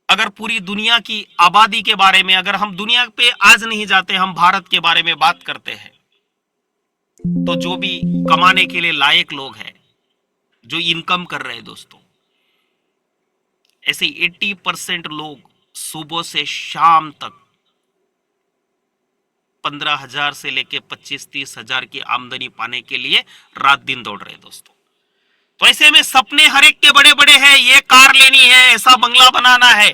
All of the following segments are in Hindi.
अगर पूरी दुनिया की आबादी के बारे में, अगर हम दुनिया पे आज नहीं जाते, हम भारत के बारे में बात करते हैं, तो जो भी कमाने के लिए लायक लोग हैं, जो इनकम कर रहे हैं दोस्तों, ऐसे 80% लोग सुबह से शाम तक 15,000 से लेके 25-30 हजार की आमदनी पाने के लिए रात दिन दौड़ रहे दोस्तों। तो ऐसे में सपने हर एक के बड़े बड़े हैं, ये कार लेनी है, ऐसा बंगला बनाना है,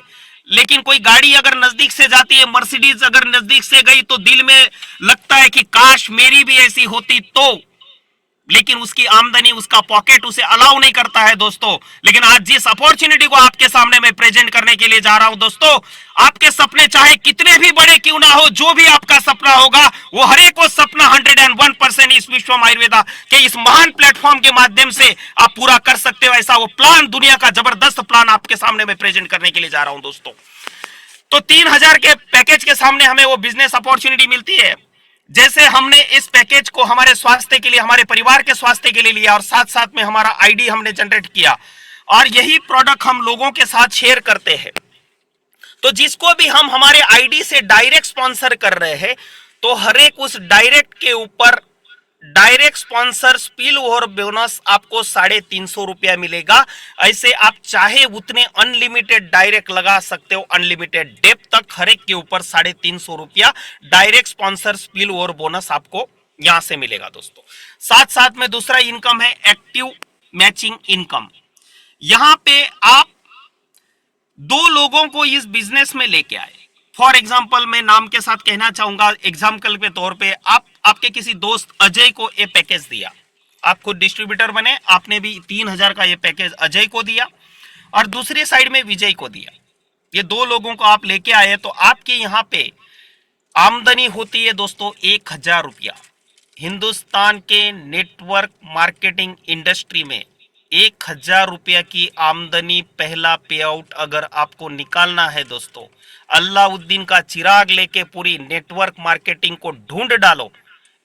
लेकिन कोई गाड़ी अगर नजदीक से जाती है, मर्सिडीज अगर नजदीक से गई तो दिल में लगता है कि काश मेरी भी ऐसी होती तो, लेकिन उसकी आमदनी, उसका पॉकेट उसे अलाउ नहीं करता है दोस्तों। लेकिन आज जिस अपॉर्चुनिटी को आपके सामने मैं प्रेजेंट करने के लिए जा रहा हूं दोस्तों, आपके सपने चाहे कितने भी बड़े क्यों ना हो, जो भी आपका सपना होगा वो हर एक वो सपना 101% इस विश्वम आयुर्वेदा के इस महान प्लेटफॉर्म के माध्यम से आप पूरा कर सकते हो। ऐसा वो प्लान, दुनिया का जबरदस्त प्लान आपके सामने मैं प्रेजेंट करने के लिए जा रहा हूं दोस्तों। तो 3,000 के पैकेज के सामने हमें वो बिजनेस अपॉर्चुनिटी मिलती है। जैसे हमने इस पैकेज को हमारे स्वास्थ्य के लिए, हमारे परिवार के स्वास्थ्य के लिए लिया, और साथ साथ में हमारा आईडी हमने जनरेट किया, और यही प्रोडक्ट हम लोगों के साथ शेयर करते हैं। तो जिसको भी हम हमारे आईडी से डायरेक्ट स्पॉन्सर कर रहे हैं, तो हर एक उस डायरेक्ट के ऊपर direct sponsor spill over bonus आपको 350 रुपया मिलेगा। ऐसे आप चाहे उतने अनलिमिटेड डायरेक्ट लगा सकते हो, अनलिमिटेड डेप्थ तक, हर एक के ऊपर 350 रुपया direct sponsor spill over bonus आपको यहां से मिलेगा दोस्तों। साथ साथ में दूसरा इनकम है एक्टिव मैचिंग इनकम। यहां पे आप दो लोगों को इस बिजनेस में लेके आए। फॉर एग्जाम्पल मैं नाम के साथ कहना चाहूंगा, एग्जाम्पल के तौर पे आपके किसी दोस्त अजय को ये पैकेज दिया, आप खुद डिस्ट्रीब्यूटर बने, आपने भी 3,000 का ये पैकेज अजय को दिया, और दूसरी साइड में विजय को दिया। ये दो लोगों को आप लेके आए, तो आपके यहाँ पे आमदनी होती है दोस्तों 1,000 रुपया। हिंदुस्तान के नेटवर्क मार्केटिंग इंडस्ट्री में 1,000 रुपया की आमदनी, पहला पे आउट अगर आपको निकालना है दोस्तों, अल्लाउद्दीन का चिराग लेके पूरी नेटवर्क मार्केटिंग को ढूंढ डालो।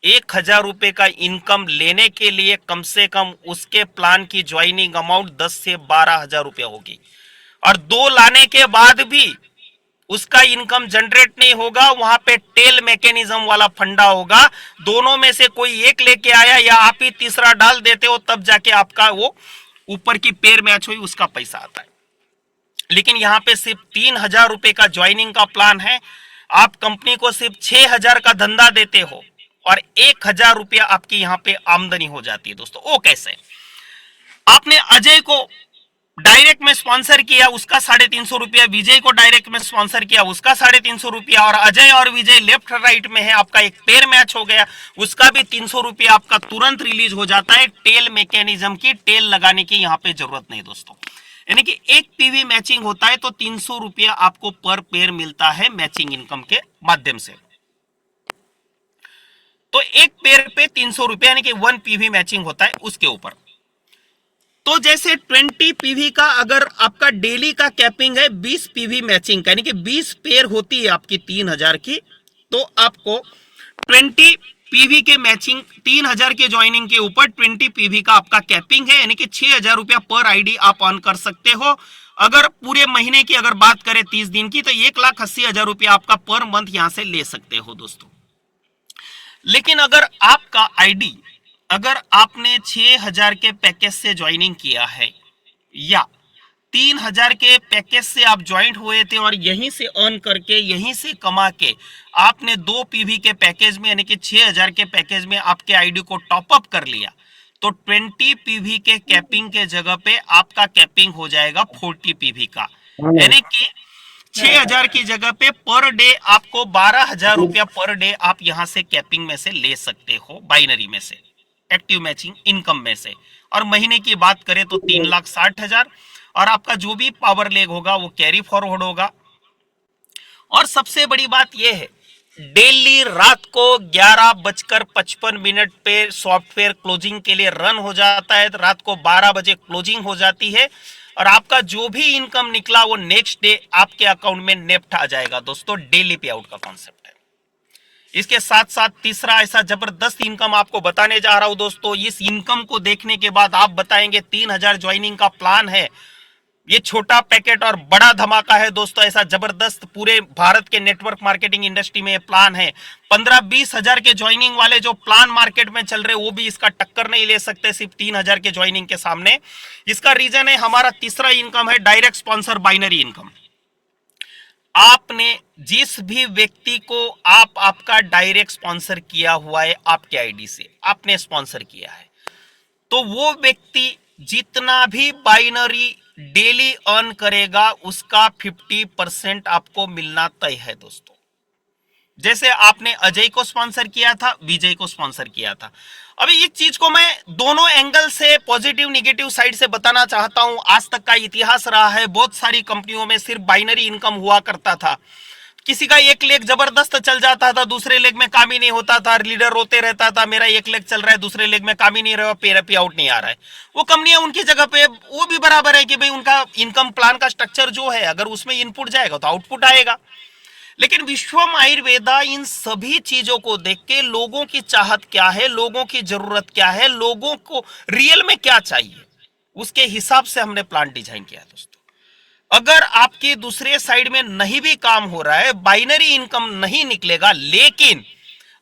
1,000 रुपए का इनकम लेने के लिए कम से कम उसके प्लान की ज्वाइनिंग अमाउंट 10 से 12,000 रुपया होगी, और दो लाने के बाद भी उसका इनकम जनरेट नहीं होगा। वहां पे टेल मैकेनिज्म वाला फंडा होगा, दोनों में से कोई एक लेके आया या आप ही तीसरा डाल देते हो, तब जाके आपका वो ऊपर की पेयर मैच हुई, उसका पैसा आता है। लेकिन यहाँ पे सिर्फ 3,000 रुपए का ज्वाइनिंग का प्लान है। आप कंपनी को सिर्फ 6,000 का धंधा देते हो और 1,000 रुपया आपकी यहाँ पे आमदनी हो जाती है दोस्तों। वो कैसे? आपने अजय को डायरेक्ट में स्पॉन्सर किया, उसका 350 रुपया, विजय को डायरेक्ट में स्पॉन्सर किया, उसका 350 रुपया, और अजय और विजय लेफ्ट राइट में है, आपका एक पेयर मैच हो गया, उसका भी 300 रुपया आपका तुरंत रिलीज हो जाता है। टेल मैकेनिज्म की, टेल लगाने की यहाँ पे जरूरत नहीं दोस्तों। यानी कि एक पीवी मैचिंग होता है तो 300 रुपया आपको पर पेयर मिलता है मैचिंग इनकम के माध्यम से। तो एक पेयर पे 300 रुपया, यानी कि 1 पीवी मैचिंग होता है उसके ऊपर। तो जैसे 20 पीवी का अगर आपका डेली का कैपिंग है 20 पीवी मैचिंग का, यानी कि 20 पेयर होती है आपकी 3,000 की, तो आपको 20 पीवी के मैचिंग, 3,000 के ज्वाइनिंग के ऊपर 20 पीवी का आपका कैपिंग है, यानी कि 6,000 रुपया पर आईडी आप अर्न कर सकते हो। अगर पूरे महीने की अगर बात करें 30 दिन की, तो 1,80,000 रुपया आपका पर मंथ यहां से ले सकते हो दोस्तों। लेकिन अगर आपका आईडी, अगर आपने 6,000 के पैकेज से ज्वाइनिंग किया है या 3,000 के पैकेज से आप ज्वाइंट हुए थे और यहीं से अर्न करके, यहीं से कमा के आपने 2 पीवी के पैकेज में, यानी कि 6,000 के पैकेज में आपके आईडी को टॉप अप कर लिया, तो 20 पीवी के कैपिंग के जगह पे आपका कैपिंग हो जाएगा 40 पीवी का, यानी कि 6,000 की जगह पे पर डे आपको 12,000 रुपया पर डे आप यहां से कैपिंग में से ले सकते हो, बाइनरी में से, एक्टिव मैचिंग इनकम में से। और महीने की बात करें तो 3,60,000, और आपका जो भी पावर लेग होगा वो कैरी फॉरवर्ड होगा। और सबसे बड़ी बात यह है, डेली रात को 11:55 पे सॉफ्टवेयर क्लोजिंग के लिए रन हो जाता है, तो रात को 12 बजे क्लोजिंग हो जाती है, और आपका जो भी इनकम निकला वो नेक्स्ट डे आपके अकाउंट में नेफ्ट आ जाएगा दोस्तों। डेली पे आउट का कॉन्सेप्ट है। इसके साथ साथ तीसरा ऐसा जबरदस्त इनकम आपको बताने जा रहा हूं दोस्तों। इस इनकम को देखने के बाद आप बताएंगे 3,000 ज्वाइनिंग का प्लान है, ये छोटा पैकेट और बड़ा धमाका है दोस्तों, ऐसा जबरदस्त पूरे भारत के नेटवर्क मार्केटिंग इंडस्ट्री में प्लान है। 15-20 हजार के ज्वाइनिंग वाले जो प्लान मार्केट में चल रहे वो भी इसका टक्कर नहीं ले सकते सिर्फ 3,000 के ज्वाइनिंग के सामने। इसका रीजन है हमारा तीसरा इनकम है डायरेक्ट स्पॉन्सर बाइनरी इनकम। आपने जिस भी व्यक्ति को आपका डायरेक्ट स्पॉन्सर किया हुआ है, आपके आईडी से आपने स्पॉन्सर किया है, तो वो व्यक्ति जितना भी बाइनरी डेली अर्न करेगा उसका 50% आपको मिलना तय है दोस्तों। जैसे आपने अजय को स्पॉन्सर किया था, विजय को स्पॉन्सर किया था। अभी इस चीज को मैं दोनों एंगल से पॉजिटिव निगेटिव साइड से बताना चाहता हूं। आज तक का इतिहास रहा है, बहुत सारी कंपनियों में सिर्फ बाइनरी इनकम हुआ करता था। किसी का एक लेग जबरदस्त चल जाता था, दूसरे लेग में काम ही नहीं होता था, लीडर रोते रहता था मेरा एक लेग चल रहा है, दूसरे लेग में काम ही नहीं रहा, पे आउट नहीं आ रहा है। वो कंपनियां उनकी जगह पे वो भी बराबर है कि भाई उनका इनकम प्लान का स्ट्रक्चर जो है, अगर उसमें इनपुट जाएगा तो आउटपुट आएगा। लेकिन विश्वम आयुर्वेदा इन सभी चीजों को देख के लोगों की चाहत क्या है, लोगों की जरूरत क्या है, लोगों को रियल में क्या चाहिए, उसके हिसाब से हमने प्लान डिजाइन किया दोस्तों। अगर आपके दूसरे साइड में नहीं भी काम हो रहा है, बाइनरी इनकम नहीं निकलेगा, लेकिन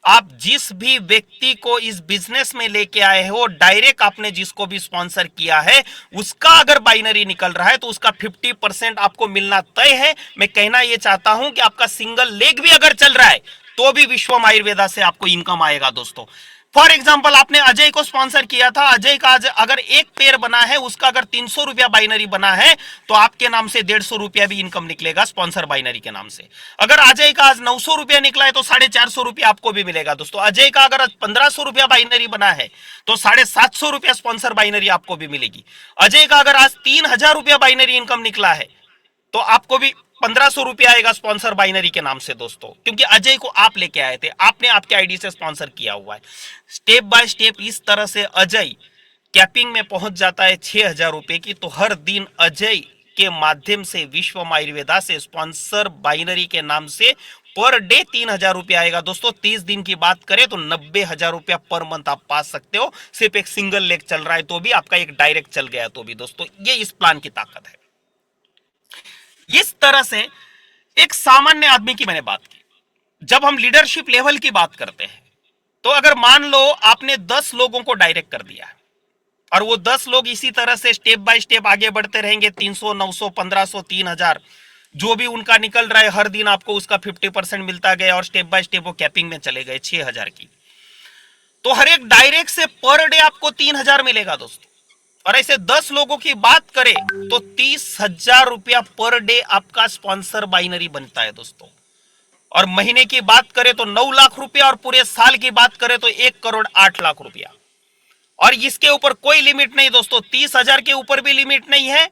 आप जिस भी व्यक्ति को इस बिजनेस में लेके आए हो, डायरेक्ट आपने जिसको भी स्पॉन्सर किया है, उसका अगर बाइनरी निकल रहा है तो उसका 50% आपको मिलना तय है। मैं कहना यह चाहता हूं कि आपका सिंगल लेग भी अगर चल रहा है तो भी विश्वम आयुर्वेदा से आपको इनकम आएगा दोस्तों। फॉर एग्जाम्पल आपने अजय को स्पॉन्सर किया था, अजय का अगर एक पेयर बना है, उसका अगर 300 रुपया बाइनरी बना है तो आपके नाम से 150 रुपया भी इनकम निकलेगा स्पॉन्सर बाइनरी के नाम से। अगर अजय का आज 900 रुपया निकला है तो 450 रुपया आपको भी मिलेगा दोस्तों। अजय का अगर 1500 रुपया बाइनरी बना है तो 750 रुपया स्पॉन्सर बाइनरी आपको भी मिलेगी। अजय का अगर आज 3000 रुपया बाइनरी इनकम निकला है तो आपको भी 1500 रुपया आएगा स्पॉन्सर बाइनरी के नाम से दोस्तों, क्योंकि अजय को आप लेके आए थे, आपने आपके आईडी से स्पॉन्सर किया हुआ है। स्टेप बाय स्टेप इस तरह से अजय कैपिंग में पहुंच जाता है 6000 रुपए की। तो हर दिन अजय के माध्यम से विश्वम आयुर्वेदा से स्पॉन्सर बाइनरी के नाम से पर डे 3000 रुपया आएगा दोस्तों। 30 दिन की बात करें तो 90,000 रुपया पर मंथ आप पा सकते हो, सिर्फ एक सिंगल लेग चल रहा है तो भी, आपका एक डायरेक्ट चल गया तो भी दोस्तों। ये इस प्लान की ताकत है। इस तरह से एक सामान्य आदमी की मैंने बात की। जब हम लीडरशिप लेवल की बात करते हैं तो अगर मान लो आपने 10 लोगों को डायरेक्ट कर दिया और वो 10 लोग इसी तरह से स्टेप बाय स्टेप आगे बढ़ते रहेंगे, 300, 900, 1500, 3000 जो भी उनका निकल रहा है, हर दिन आपको उसका 50% मिलता गया और स्टेप बाय स्टेप वो कैपिंग में चले गए 6000 की, तो हर एक डायरेक्ट से पर डे आपको 3000 मिलेगा दोस्तों। और ऐसे 10 लोगों की बात करें तो 30,000 रुपया पर डे आपका स्पॉन्सर बाइनरी बनता है दोस्तों। और महीने की बात करें तो 9 लाख रुपया, और पूरे साल की बात करें तो 1,08,00,000 रुपया। और इसके ऊपर कोई लिमिट नहीं दोस्तों, 30,000 के ऊपर भी लिमिट नहीं है,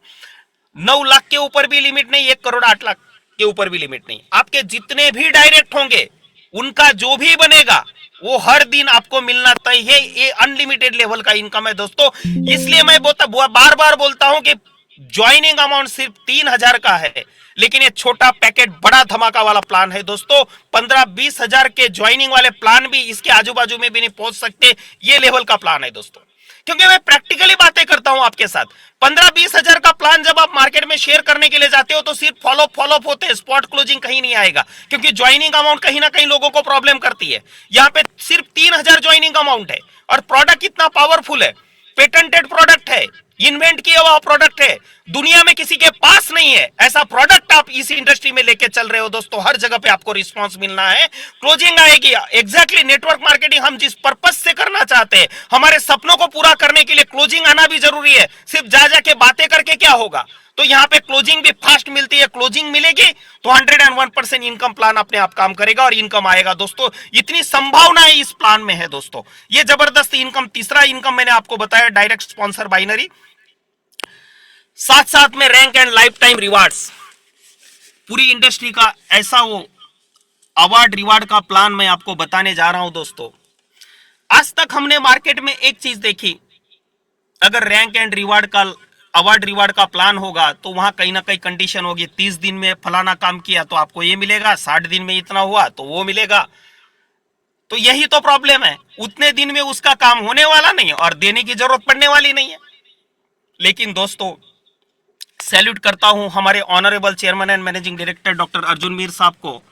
9 लाख के ऊपर भी लिमिट नहीं, 1,08,00,000 के ऊपर भी लिमिट नहीं। आपके जितने भी डायरेक्ट होंगे उनका जो भी बनेगा वो हर दिन आपको मिलना तय है। ये अनलिमिटेड लेवल का इनकम है दोस्तों। इसलिए मैं बार बार बोलता हूं कि ज्वाइनिंग अमाउंट सिर्फ 3,000 का है, लेकिन ये छोटा पैकेट बड़ा धमाका वाला प्लान है दोस्तों। 15-20 हजार के ज्वाइनिंग वाले प्लान भी इसके आजू बाजू में भी नहीं पहुंच सकते, ये लेवल का प्लान है दोस्तों। क्योंकि मैं प्रैक्टिकली बातें करता हूं आपके साथ। 15-20 हजार का प्लान जब आप मार्केट में शेयर करने के लिए जाते हो तो सिर्फ फॉलोअप होते हैं, स्पॉट क्लोजिंग कहीं नहीं आएगा, क्योंकि ज्वाइनिंग अमाउंट कहीं ना कहीं लोगों को प्रॉब्लम करती है। यहां पे सिर्फ 3,000 ज्वाइनिंग अमाउंट है और प्रोडक्ट इतना पावरफुल है, पेटेंटेड प्रोडक्ट है, इन्वेंट किया हुआ प्रोडक्ट है, दुनिया में किसी के पास नहीं है ऐसा प्रोडक्ट आप इस इंडस्ट्री में लेके चल रहे हो दोस्तों। हर जगह पे आपको रिस्पांस मिलना है, क्लोजिंग आएगी। एग्जैक्टली नेटवर्क मार्केटिंग हम जिस पर्पस से करना चाहते हैं, हमारे सपनों को पूरा करने के लिए क्लोजिंग आना भी जरूरी है। सिर्फ जा जाके बातें करके क्या होगा, तो यहाँ पे क्लोजिंग भी फास्ट मिलती है। क्लोजिंग मिलेगी तो 101% इनकम प्लान अपने आप काम करेगा और इनकम आएगा दोस्तों। इतनी संभावना इस प्लान में है दोस्तों, ये जबरदस्त इनकम। तीसरा इनकम मैंने आपको बताया डायरेक्ट स्पॉन्सर बाइनरी, साथ साथ में rank and life time rewards. पूरी इंडस्ट्री का ऐसा वो अवार्ड रिवार्ड का प्लान मैं आपको बताने जा रहा हूं दोस्तों। आज तक हमने मार्केट में एक चीज देखी, अगर रैंक एंड रिवार्ड का अवार्ड रिवार्ड का प्लान होगा तो वहां कहीं ना कहीं कंडीशन होगी, 30 दिन में फलाना काम किया तो आपको ये मिलेगा, 60 दिन में इतना हुआ तो वो मिलेगा। तो यही तो प्रॉब्लम है, उतने दिन में उसका काम होने वाला नहीं है और देने की जरूरत पड़ने वाली नहीं है। लेकिन दोस्तों सैल्यूट करता हूं हमारे honourable chairman and managing director doctor Arjun Mir साहब को।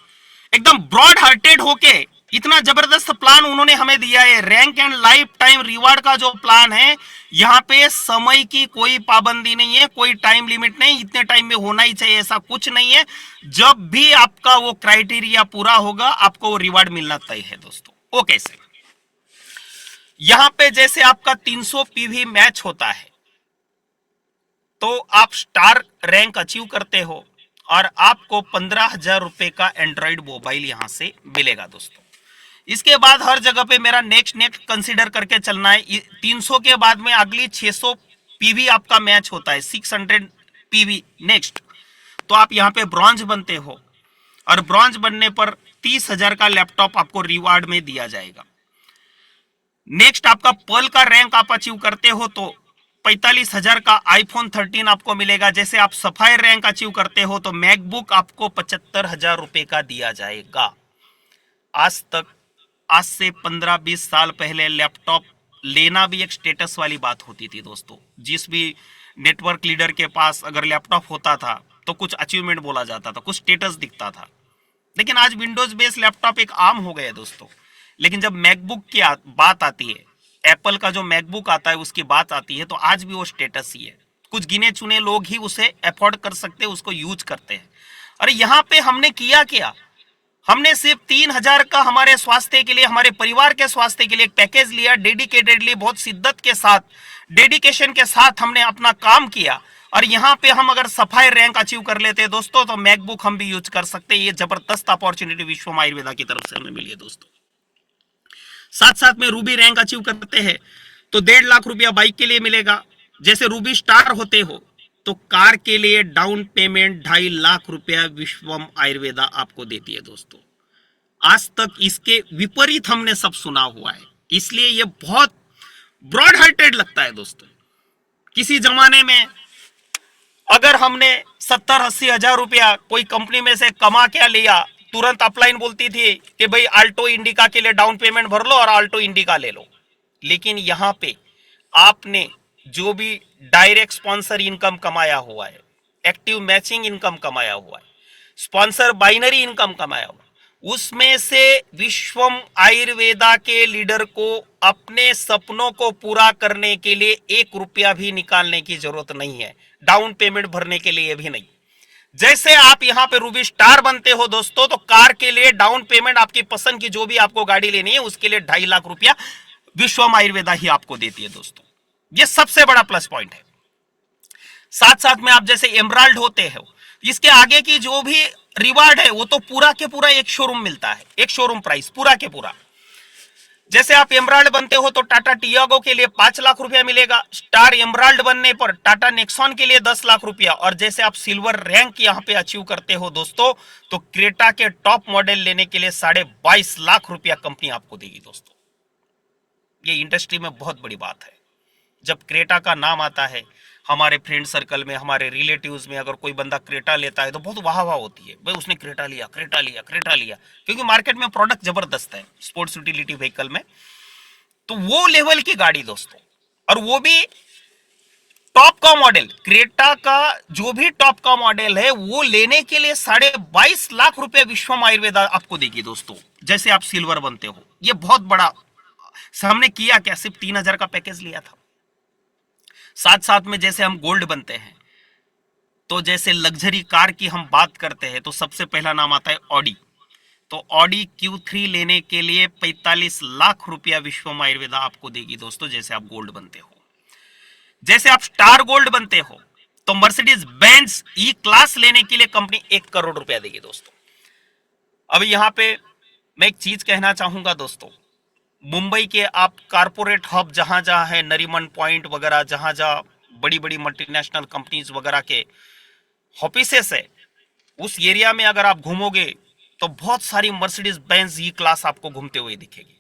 एकदम ब्रॉड हार्टेड होके इतना जबरदस्त प्लान उन्होंने हमें दिया है। Rank and life time reward का जो प्लान है, यहाँ पे समय की कोई पाबंदी नहीं है, कोई टाइम लिमिट नहीं, इतने टाइम में होना ही चाहिए ऐसा कुछ नहीं है। जब भी आपका वो क्राइटेरिया पूरा होगा आपको वो रिवार्ड मिलना तय है दोस्तों। वो कैसे? यहां पे जैसे आपका 300 पीवी मैच होता है तो आप स्टार रैंक अचीव करते हो और आपको 15,000 रुपए का एंड्रॉइड मोबाइल यहां से मिलेगा दोस्तों। इसके बाद हर जगह पे मेरा नेक्स्ट कंसीडर करके चलना है। 300 के बाद में अगली 600 पीवी आपका मैच होता है, 600 पीवी नेक्स्ट, तो आप यहाँ पे ब्रॉन्ज बनते हो और ब्रॉन्ज बनने पर 30,000 का लैपटॉप आपको रिवार्ड में दिया जाएगा। नेक्स्ट आपका पर्ल का रैंक आप अचीव करते हो तो 45,000 का आईफोन 13 आपको मिलेगा। जैसे आप सफायर रैंक अचीव करते हो तो मैकबुक आपको 75,000 रुपए का दिया जाएगा। आज से 15-20 साल पहले लैपटॉप लेना भी एक स्टेटस वाली बात होती थी दोस्तों। जिस भी नेटवर्क लीडर के पास अगर लैपटॉप होता था तो कुछ अचीवमेंट बोला जाता था, कुछ स्टेटस दिखता था। लेकिन आज विंडोज बेस्ड लैपटॉप एक आम हो गया दोस्तों। लेकिन जब मैकबुक की बात आती है, एप्पल का जो मैकबुक आता है उसकी बात आती है, तो आज भी वो स्टेटस ही है। कुछ गिने चुने लोग ही उसे अफोर्ड कर सकते हैं, उसको यूज करते हैं। अरे यहाँ पे हमने किया क्या? हमने सिर्फ 3,000 का हमारे स्वास्थ्य के लिए, हमारे परिवार के स्वास्थ्य के लिए एक पैकेज लिया, डेडिकेटेडली, बहुत शिद्दत के साथ, डेडिकेशन के साथ हमने अपना काम किया। और यहाँ पे हम अगर सफाई रैंक अचीव कर लेते हैं दोस्तों तो मैकबुक हम भी यूज कर सकते हैं। ये जबरदस्त अपॉर्चुनिटी विश्वम आयुर्वेदा की तरफ से हमें मिली है दोस्तों। साथ साथ में रूबी रैंक अचीव करते हैं तो 1.5 लाख रुपया बाइक के लिए मिलेगा। जैसे रूबी स्टार होते हो तो कार के लिए डाउन पेमेंट 2.5 लाख रुपया विश्वम आयुर्वेदा आपको देती है दोस्तों। आज तक इसके विपरीत हमने सब सुना हुआ है, इसलिए ये बहुत ब्रॉड हार्टेड लगता है दोस्तों। किसी जमाने में अगर हमने 70-80 हजार रुपया कोई कंपनी में से कमा क्या लिया, तुरंत अपलाइन बोलती थी कि भाई आल्टो इंडिका के लिए डाउन पेमेंट भर लो और आल्टो इंडिका ले लो। लेकिन यहाँ पे आपने जो भी डायरेक्ट स्पॉन्सर इनकम कमाया हुआ है, एक्टिव मैचिंग इनकम कमाया हुआ है, स्पॉन्सर बाइनरी इनकम कमाया हुआ, उसमें से विश्वम आयुर्वेदा के लीडर को अपने सपनों को पूरा करने के लिए 1 रुपया भी निकालने की जरूरत नहीं है, डाउन पेमेंट भरने के लिए भी नहीं। जैसे आप यहाँ पे रूबी स्टार बनते हो दोस्तों तो कार के लिए डाउन पेमेंट आपकी पसंद की जो भी आपको गाड़ी लेनी है उसके लिए 2.5 लाख रुपया विश्वम आयुर्वेदा ही आपको देती है दोस्तों। ये सबसे बड़ा प्लस पॉइंट है। साथ साथ में आप जैसे एमराल्ड होते हो, इसके आगे की जो भी रिवार्ड है वो तो पूरा के पूरा एक शोरूम मिलता है, एक शोरूम प्राइस पूरा के पूरा। जैसे आप एमराल्ड बनते हो तो टाटा टियागो के लिए 5 लाख रुपया मिलेगा। स्टार एमराल्ड बनने पर टाटा नेक्सॉन के लिए 10 लाख रुपया। और जैसे आप सिल्वर रैंक यहाँ पे अचीव करते हो दोस्तों तो क्रेटा के टॉप मॉडल लेने के लिए 22.5 लाख रुपया कंपनी आपको देगी दोस्तों। ये इंडस्ट्री में बहुत बड़ी बात है। जब क्रेटा का नाम आता है हमारे फ्रेंड सर्कल में, हमारे रिलेटिव्स में, अगर कोई बंदा क्रेटा लेता है तो बहुत वाह वाह होती है, भाई उसने क्रेटा लिया, क्रेटा लिया, क्रेटा लिया, क्योंकि मार्केट में प्रोडक्ट जबरदस्त है स्पोर्ट्स यूटिलिटी व्हीकल में। तो वो लेवल की गाड़ी दोस्तों, और वो भी टॉप का मॉडल, क्रेटा का जो भी टॉप का मॉडल है वो लेने के लिए 22.5 लाख रुपए विश्वम आयुर्वेदा आपको देगी दोस्तों। जैसे आप सिल्वर बनते हो, ये बहुत बड़ा। हमने किया क्या, सिर्फ 3,000 का पैकेज लिया था। साथ साथ में जैसे हम गोल्ड बनते हैं तो जैसे लग्जरी कार की हम बात करते हैं तो सबसे पहला नाम आता है ऑडी। तो ऑडी Q3 लेने के लिए 45 लाख रुपया विश्वम आयुर्वेदा आपको देगी दोस्तों, जैसे आप गोल्ड बनते हो। जैसे आप स्टार गोल्ड बनते हो तो मर्सिडीज बेंज ई क्लास लेने के लिए कंपनी 1 करोड़ रुपया देगी दोस्तों। अब यहां पे मैं एक चीज कहना चाहूंगा दोस्तों, मुंबई के आप कारपोरेट हब जहां जहां है, नरीमन पॉइंट वगैरह, जहां जहां बड़ी बड़ी मल्टीनेशनल कंपनीज वगैरह के ऑफिसेस है, उस एरिया में अगर आप घूमोगे तो बहुत सारी मर्सिडीज बेंज ई क्लास आपको घूमते हुए दिखेगी।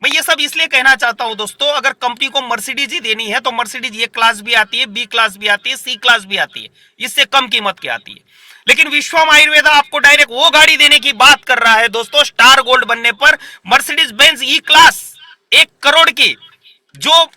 मैं ये सब इसलिए कहना चाहता हूं दोस्तों, अगर कंपनी को मर्सिडीज ही देनी है तो मर्सिडीज ए क्लास भी आती है, बी क्लास भी आती है, सी क्लास भी आती है, इससे कम कीमत की आती है। लेकिन विश्वम आयुर्वेदा आपको डायरेक्ट वो गाड़ी देने की बात कर रहा है दोस्तों, स्टार गोल्ड बनने पर मर्सिडीज बेंज ई क्लास 1 करोड़ की, जो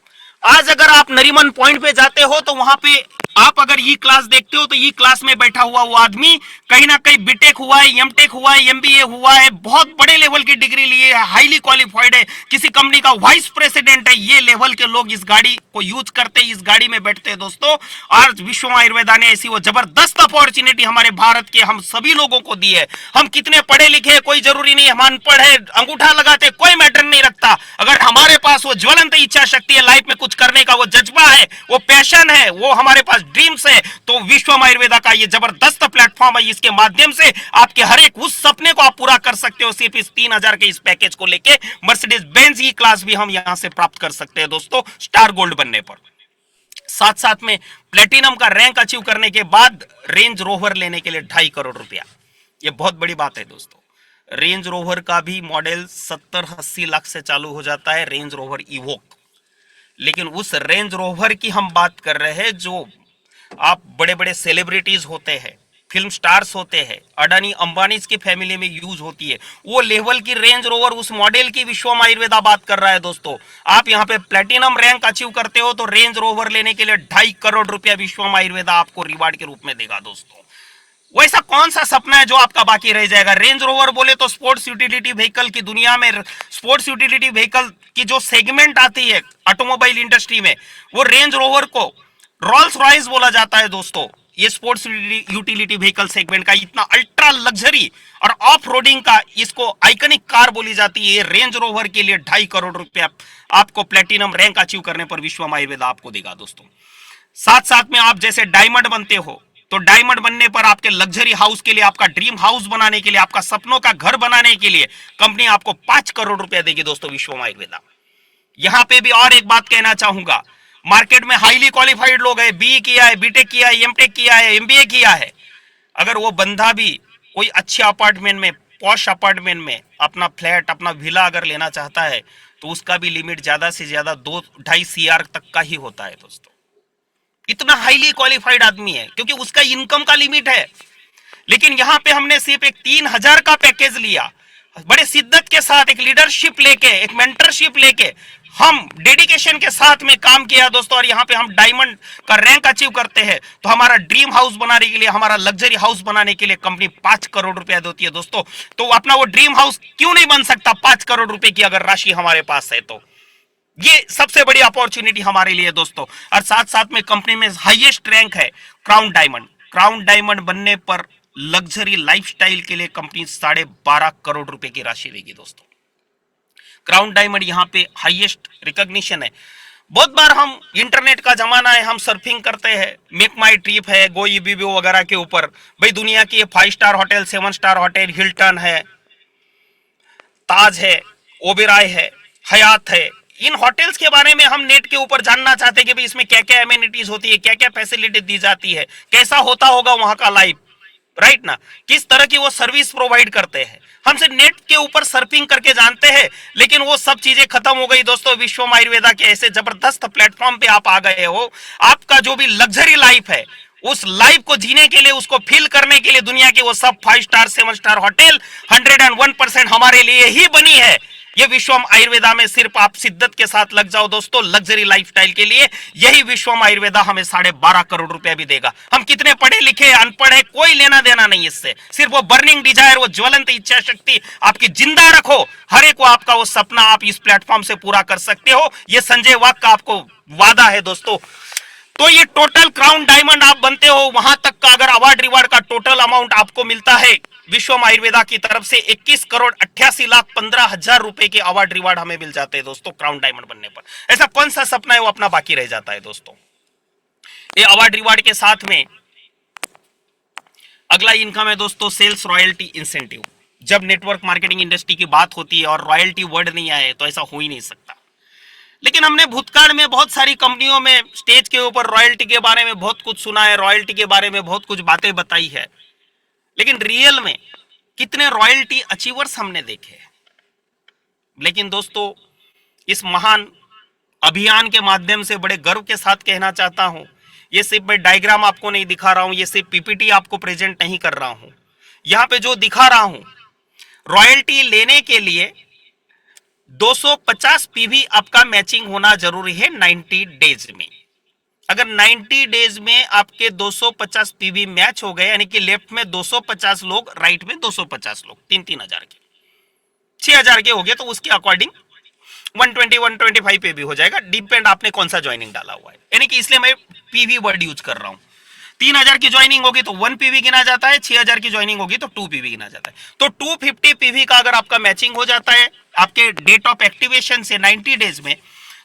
आज अगर आप नरीमन पॉइंट पे जाते हो तो वहां पे आप अगर ई क्लास देखते हो तो ई क्लास में बैठा हुआ वो आदमी कहीं ना कहीं बीटेक हुआ है, एमटेक हुआ है, एमबीए हुआ है, बहुत बड़े लेवल की डिग्री लिए है, हाईली क्वालिफाइड है, किसी कंपनी का वाइस प्रेसिडेंट है। ये लेवल के लोग इस गाड़ी को यूज करते हैं, इस गाड़ी में बैठते हैं दोस्तों। और विश्व आयुर्वेदा ने ऐसी वो जबरदस्त अपॉर्चुनिटी हमारे भारत के हम सभी लोगों को दी है। हम कितने पढ़े लिखे, कोई जरूरी नहीं हम अनपढ़ है, अंगूठा लगाते कोई मैटर नहीं रखता। अगर हमारे पास वो ज्वलंत इच्छा शक्ति है, लाइफ में कुछ करने का वो जज्बा है, वो पैशन है, वो हमारे पास ड्रीम्स है, तो विश्व आयुर्वेदा का ये जबरदस्त प्लेटफॉर्म है। इसके माध्यम से आपके हर एक उस सपने को आप पूरा कर सकते हो। सिर्फ इस 3000 के इस पैकेज को लेके मर्सिडीज बेंज ई क्लास भी हम यहां से प्राप्त कर सकते हैं दोस्तों, स्टार गोल्ड बनने पर। साथ साथ में प्लेटिनम का रैंक अचीव करने के बाद रेंज रोवर लेने के लिए 2.5 करोड़ रुपया, ये बहुत बड़ी बात है दोस्तों। रेंज रोवर का भी मॉडल 70-80 लाख से चालू हो जाता है, रेंज रोवर इवोक। लेकिन उस रेंज रोवर की हम बात कर रहे हैं जो आप बड़े बड़े सेलिब्रिटीज होते हैं, फिल्म स्टार्स होते हैं, अडानी अंबानी की फैमिली में यूज होती है, वो लेवल की रेंज रोवर, उस मॉडल की विश्व आयुर्वेदा बात कर रहा है दोस्तों। आप यहाँ पे प्लेटिनम रैंक अचीव करते हो तो रेंज रोवर लेने के लिए 2.5 करोड़ रुपया विश्व आयुर्वेदा आपको रिवार्ड के रूप में देगा दोस्तों। वैसा कौन सा सपना है जो आपका बाकी रह जाएगा? रेंज रोवर बोले तो स्पोर्ट्स यूटिलिटी व्हीकल की दुनिया में, स्पोर्ट्स यूटिलिटी व्हीकल की जो सेगमेंट आती है ऑटोमोबाइल इंडस्ट्री में, वो रेंज रोवर को रोल्स रॉयस बोला जाता है दोस्तों। ये स्पोर्ट्स यूटिलिटी व्हीकल सेगमेंट का इतना अल्ट्रा लग्जरी और ऑफ रोडिंग का इसको आइकनिक कार बोली जाती है। रेंज रोवर के लिए 2.5 करोड़ रुपया आपको प्लेटिनम रैंक अचीव करने पर विश्व आयुर्वेदा आपको देगा दोस्तों। साथ साथ में आप जैसे डायमंड बनते हो तो डायमंड बनने पर आपके लग्जरी हाउस के लिए, आपका ड्रीम हाउस बनाने के लिए, आपका सपनों का घर बनाने के लिए कंपनी आपको 5 करोड़ रुपया देगी दोस्तों विश्व आयुर्वेदा। यहां पे भी और एक बात कहना चाहूंगा, मार्केट में हाईली क्वालिफाइड लोग हैं, बीई किया है, बीटेक किया है, एमटेक किया है, एमबीए किया है, अगर वो बंदा भी कोई अच्छे अपार्टमेंट में, पॉश अपार्टमेंट में अपना फ्लैट, अपना विला अगर लेना चाहता है तो उसका भी लिमिट ज्यादा से ज्यादा 2-2.5 CR तक का ही होता है दोस्तों। इतना हाईली क्वालिफाइड आदमी है क्योंकि उसका इनकम का लिमिट है। लेकिन यहां पे हमने सिर्फ एक 3000 का पैकेज लिया, बड़े शिद्दत के साथ एक लीडरशिप लेके, एक मेंटरशिप लेके हम डेडिकेशन के साथ में काम किया दोस्तों। और यहाँ पे हम डायमंड का रैंक अचीव करते हैं तो हमारा ड्रीम हाउस बनाने के लिए, हमारा लग्जरी हाउस बनाने के लिए कंपनी 5 करोड़ रुपया देती है दोस्तों। तो अपना वो ड्रीम हाउस क्यों नहीं बन सकता 5 करोड़ रुपए की अगर राशि हमारे पास है तो? ये सबसे बड़ी अपॉर्चुनिटी हमारे लिए दोस्तों। और साथ साथ में कंपनी में हाईएस्ट रैंक है क्राउन डायमंड। क्राउन डायमंड बनने पर लग्जरी लाइफस्टाइल के लिए कंपनी 12.5 करोड़ रुपए की राशि देगी दोस्तों। क्राउन डायमंड यहाँ पे हाईएस्ट रिकॉग्निशन है। बहुत बार हम, इंटरनेट का जमाना है, हम सर्फिंग करते हैं, मेक माई ट्रिप है, गोईबीबो वगैरह के ऊपर, भाई दुनिया की 5 star hotel, 7 star hotel, Hilton है, ताज है, ओबेरॉय है, हयात है, इन होटल्स के बारे में हम नेट के ऊपर जानना चाहते हैं कि भाई इसमें क्या क्या एमिनिटीज होती है, क्या क्या फैसिलिटी दी जाती है, कैसा होता होगा वहां का लाइफ, राइट ना, किस तरह की वो सर्विस प्रोवाइड करते हैं। हम सिर्फ नेट के ऊपर सर्फिंग करके जानते हैं, लेकिन वो सब चीजें खत्म हो गई दोस्तों। विश्व आयुर्वेदा के ऐसे जबरदस्त प्लेटफॉर्म पे आप आ गए हो। आपका जो भी लग्जरी लाइफ है, उस लाइफ को जीने के लिए, उसको फील करने के लिए दुनिया के वो सब 5 स्टार 7 स्टार होटल 101% हमारे लिए ही बनी है। ये विश्व आयुर्वेदा में सिर्फ आप शिद्दत के साथ लग जाओ दोस्तों लग्जरी लाइफस्टाइल के लिए। यही विश्व आयुर्वेदा हमें 12.5 करोड़ रुपया भी देगा। हम कितने पढ़े लिखे, अनपढ़ है, कोई लेना देना नहीं इससे। सिर्फ वो बर्निंग डिजायर, वो ज्वलंत इच्छा शक्ति आपकी जिंदा रखो। हर एक को आपका वो सपना आप इस प्लेटफॉर्म से पूरा कर सकते हो। ये संजय वाक का आपको वादा है दोस्तों। तो ये टोटल क्राउन डायमंड आप बनते हो, वहां तक का अगर अवार्ड रिवार्ड का टोटल अमाउंट आपको मिलता है विश्व आयुर्वेदा की तरफ से 21 करोड़ 88 लाख 15 हजार रुपए के अवार्ड रिवार्ड हमें मिल जाते हैं दोस्तों क्राउन डायमंड बनने पर। ऐसा कौन सा सपना है वो अपना बाकी रह जाता है दोस्तों। ये अवार्ड रिवार्ड के साथ में अगला इनकम है दोस्तों सेल्स रॉयल्टी इंसेंटिव। जब नेटवर्क मार्केटिंग इंडस्ट्री की बात होती है और रॉयल्टी वर्ड नहीं आए तो ऐसा हो ही नहीं सकता। लेकिन हमने भूतकाल में बहुत सारी कंपनियों में स्टेज के ऊपर रॉयल्टी के बारे में बहुत कुछ सुना है, रॉयल्टी के बारे में बहुत कुछ बातें बताई है, लेकिन रियल में कितने रॉयल्टी अचीवर्स हमने देखे हैं। लेकिन दोस्तों इस महान अभियान के माध्यम से बड़े गर्व के साथ कहना चाहता हूं, ये सिर्फ मैं डायग्राम आपको नहीं दिखा रहा हूं, ये सिर्फ पीपीटी आपको प्रेजेंट नहीं कर रहा हूं, यहां पे जो दिखा रहा हूं, रॉयल्टी लेने के लिए 250 पीवी आपका मैचिंग होना जरूरी है 90 डेज में। अगर 90 डेज में आपके 250 पीवी मैच हो गए, यानी कि लेफ्ट में 250 लोग, राइट में 250 लोग, 3-3 हजार के, 6 हजार के हो गए, तो उसके अकॉर्डिंग 120-125 पे भी हो जाएगा, डिपेंड आपने कौन सा ज्वाइनिंग डाला हुआ है। यानी कि इसलिए मैं पीवी वर्ड यूज कर रहा हूं। 3 हजार की ज्वाइनिंग होगी तो 1 पीवी गिना जाता है, 6 हजार की ज्वाइनिंग होगी तो 2 पीवी गिना जाता है। तो 250 पीवी का अगर आपका मैचिंग हो जाता है आपके डेट ऑफ एक्टिवेशन से 90 डेज में,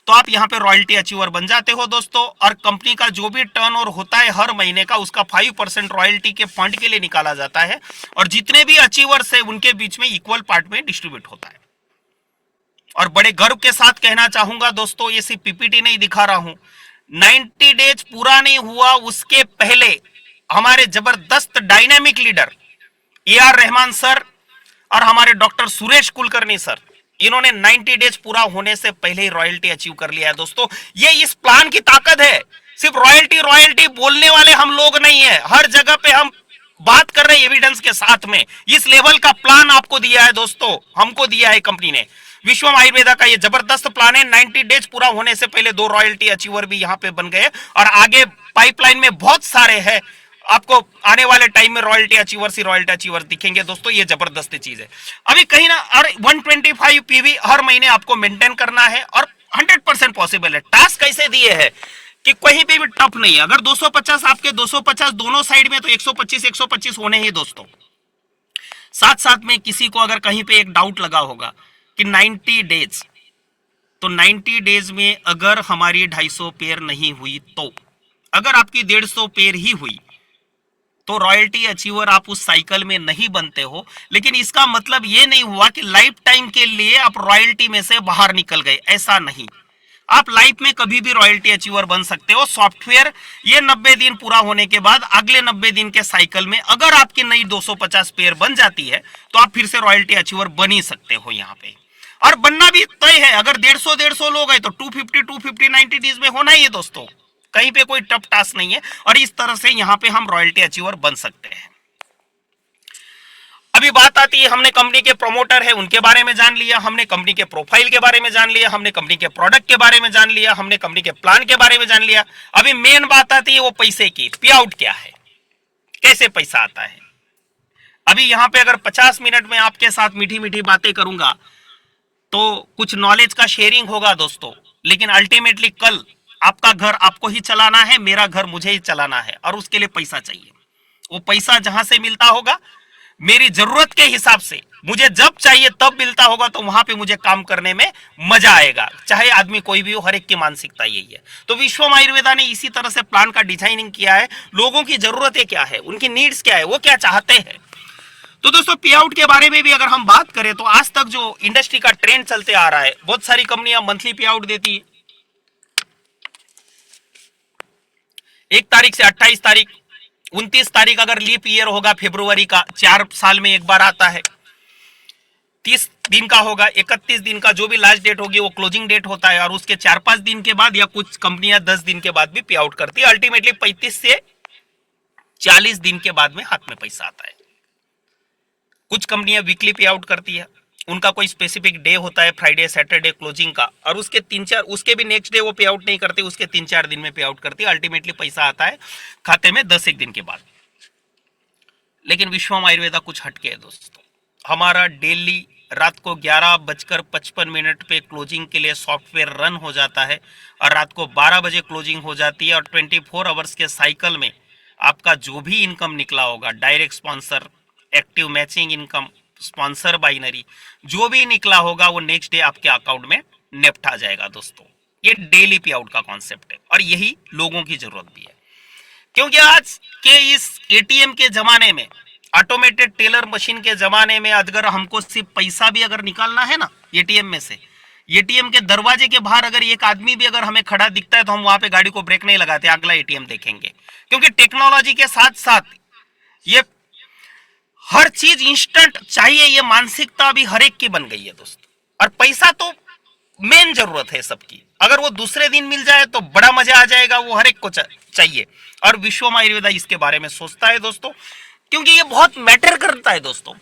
तो आप यहाँ पे रॉयल्टी अचीवर बन जाते हो दोस्तों। और कंपनी का जो भी टर्नओवर होता है हर महीने का, उसका 5% रॉयल्टी के फंड के लिए निकाला जाता है, और जितने भी अचीवर्स है उनके बीच में इक्वल पार्ट में डिस्ट्रीब्यूट होता है। और बड़े गर्व के साथ कहना चाहूंगा दोस्तों, ये सिर्फ पीपीटी नहीं दिखा रहा हूं, 90 डेज पूरा नहीं हुआ उसके पहले हमारे जबरदस्त dynamic leader AR Rahman sir और हमारे डॉक्टर सुरेश कुलकर्णी सर, इन्होंने 90 डेज पूरा होने से पहले ही रॉयल्टी अचीव कर लिया है दोस्तों। ये इस प्लान की ताकत है। सिर्फ रॉयल्टी रॉयल्टी बोलने वाले हम लोग नहीं है, हर जगह पे हम बात कर रहे हैं एविडेंस के साथ में। इस लेवल का प्लान आपको दिया है दोस्तों, हमको दिया है कंपनी ने। विश्वम आयुर्वेदा का ये जबरदस्त प्लान है। 90 डेज पूरा होने से पहले 2 रॉयल्टी अचीवर भी यहाँ पे बन गए, और आगे पाइपलाइन में बहुत सारे हैं। आपको आने वाले टाइम में रॉयल्टी अचीवर दिखेंगे दोस्तों, ये जबरदस्त चीज है। अभी कहीं ना, और 125 पीवी हर महीने आपको मेंटेन करना है, और 100% पॉसिबल है। टास्क कैसे दिए हैं कि कहीं पे भी टफ नहीं है। अगर 250 आपके 250 दोनों साइड में, तो 125 होने ही दोस्तों। साथ साथ में किसी को अगर कहीं पे एक डाउट लगा होगा कि 90 डेज, तो 90 डेज में अगर हमारी 250 पेयर नहीं हुई, तो अगर आपकी 150 पेयर ही हुई, तो रॉयल्टी अचीवर आप उस साइकिल में नहीं बनते हो। लेकिन इसका मतलब ये नहीं हुआ कि लाइफ टाइम के लिए आप रॉयल्टी में से बाहर निकल गए, ऐसा नहीं। आप लाइफ में कभी भी रॉयल्टी अचीवर बन सकते हो। सॉफ्टवेयर ये 90 दिन पूरा होने के बाद अगले 90 दिन के साइकिल में अगर आपकी नई 250 पेयर बन जाती है, तो आप फिर से रॉयल्टी अचीवर बन ही सकते हो यहाँ पे। और बनना भी तय है। अगर 150 लोग हैं तो 250 90 डेज में होना ही है दोस्तों, कहीं पे कोई टफ टास्क नहीं है। और इस तरह से यहाँ पे हम रॉयल्टी अचीवर बन सकते हैं। अभी बात आती है, हमने कंपनी के प्रमोटर है उनके बारे में जान लिया, हमने कंपनी के प्रोफाइल के बारे में जान लिया, हमने कंपनी के प्रोडक्ट के बारे में जान लिया, हमने कंपनी के प्लान के बारे में जान लिया। अभी मेन बात आती है वो पैसे की, पे आउट क्या है, कैसे पैसा आता है। अभी यहाँ पे अगर 50 मिनट में आपके साथ मीठी मीठी बातें करूंगा तो कुछ नॉलेज का शेयरिंग होगा दोस्तों, लेकिन अल्टीमेटली कल आपका घर आपको ही चलाना है, मेरा घर मुझे ही चलाना है, और उसके लिए पैसा चाहिए। वो पैसा जहां से मिलता होगा मेरी जरूरत के हिसाब से, मुझे जब चाहिए तब मिलता होगा, तो वहां पे मुझे काम करने में मजा आएगा, चाहे आदमी कोई भी हो। हर एक की मानसिकता यही है। तो विश्वम आयुर्वेदा ने इसी तरह से प्लान का डिजाइनिंग किया है। लोगों की जरूरतें क्या है, उनकी नीड्स क्या है, वो क्या चाहते हैं। तो दोस्तों पे आउट के बारे में भी अगर हम बात करें, तो आज तक जो इंडस्ट्री का ट्रेंड चलते आ रहा है, बहुत सारी कंपनियां मंथली पे आउट देती है। 1 तारीख से 28 तारीख, 29 तारीख अगर लीप ईयर होगा फरवरी का, 4 साल में एक बार आता है। 30 दिन का होगा, 31 दिन का जो भी लास्ट डेट होगी वो क्लोजिंग डेट होता है, और उसके 4-5 दिन के बाद, या कुछ कंपनियां 10 दिन के बाद भी पे आउट करती है। अल्टीमेटली 35 से 40 दिन के बाद में हाथ में पैसा आता है। कुछ कंपनियां वीकली पे आउट करती है, उनका कोई स्पेसिफिक डे होता है, फ्राइडे सैटरडे क्लोजिंग का, और उसके 3-4, उसके भी नेक्स्ट डे वो पे आउट नहीं करती, उसके 3-4 दिन में पे आउट करती है। अल्टीमेटली पैसा आता है खाते में 10-1 दिन के बाद। लेकिन विश्वम आयुर्वेदा कुछ हटके है दोस्तों। हमारा डेली रात को 11:55 पे क्लोजिंग के लिए सॉफ्टवेयर रन हो जाता है, और रात को 12 बजे क्लोजिंग हो जाती है, और 24 आवर्स के साइकिल में आपका जो भी इनकम निकला होगा, direct sponsor, active matching income, sponsor binary, जो भी निकला होगा वो नेक्स्ट डे आपके अकाउंट में नेफ्ट आ जाएगा दोस्तों। ये डेली पे आउट का कॉन्सेप्ट है, और यही लोगों की जरूरत भी है। क्योंकि आज के इस एटीएम के जमाने में, ऑटोमेटेड टेलर मशीन के जमाने में, अगर हमको सिर्फ पैसा भी अगर निकालना है ना एटीएम में से, एटीएम के दरवाजे के बाहर अगर एक आदमी भी अगर हमें खड़ा दिखता है, तो हम वहां पे गाड़ी को ब्रेक नहीं लगाते, अगला एटीएम देखेंगे। क्योंकि टेक्नोलॉजी के साथ साथ ये हर चीज इंस्टेंट चाहिए, ये मानसिकता भी हर एक की बन गई है दोस्तों। और पैसा तो मेन जरूरत है सबकी, अगर वो दूसरे दिन मिल जाए तो बड़ा मजा आ जाएगा, वो हर एक को चाहिए। और विश्वम आयुर्वेदा इसके बारे में सोचता है दोस्तों, क्योंकि ये बहुत मैटर करता है दोस्तों।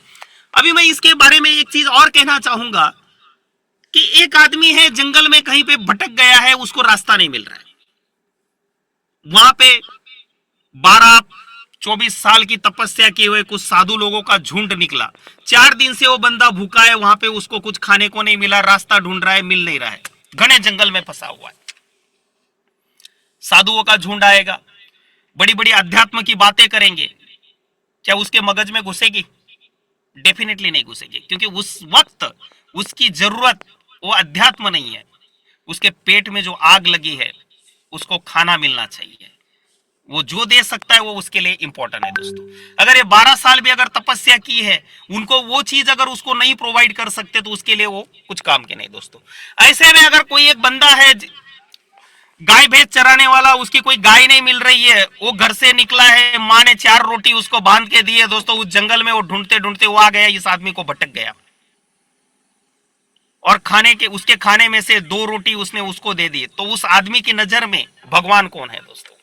अभी मैं इसके बारे में एक चीज और कहना चाहूंगा कि एक आदमी है जंगल में कहीं पे भटक गया है, उसको रास्ता नहीं मिल रहा है। वहां पे 12-24 साल की तपस्या किए हुए कुछ साधु लोगों का झुंड निकला। 4 दिन से वो बंदा भूखा है, वहां पे उसको कुछ खाने को नहीं मिला, रास्ता ढूंढ रहा है, मिल नहीं रहा है, घने जंगल में फंसा हुआ है। साधुओं का झुंड आएगा, बड़ी बड़ी अध्यात्म की बातें करेंगे, क्या उसके मगज में घुसेगी? डेफिनेटली नहीं घुसेगी, क्योंकि उस वक्त उसकी जरूरत वो अध्यात्म नहीं है, उसके पेट में जो आग लगी है उसको खाना मिलना चाहिए। वो जो दे सकता है वो उसके लिए इंपॉर्टेंट है दोस्तों। अगर ये 12 साल भी अगर तपस्या की है, उनको वो चीज अगर उसको नहीं प्रोवाइड कर सकते तो उसके लिए वो कुछ काम के नहीं दोस्तों। ऐसे में अगर कोई एक बंदा है गाय भैंस चराने वाला, उसकी कोई गाय नहीं मिल रही है, वो घर से निकला है, माँ ने 4 रोटी उसको बांध के दी है दोस्तों, उस जंगल में वो ढूंढते ढूंढते वो आ गया, इस आदमी को भटक गया और खाने के उसके खाने में से 2 रोटी उसने उसको दे दी, तो उस आदमी की नजर में भगवान कौन है दोस्तों?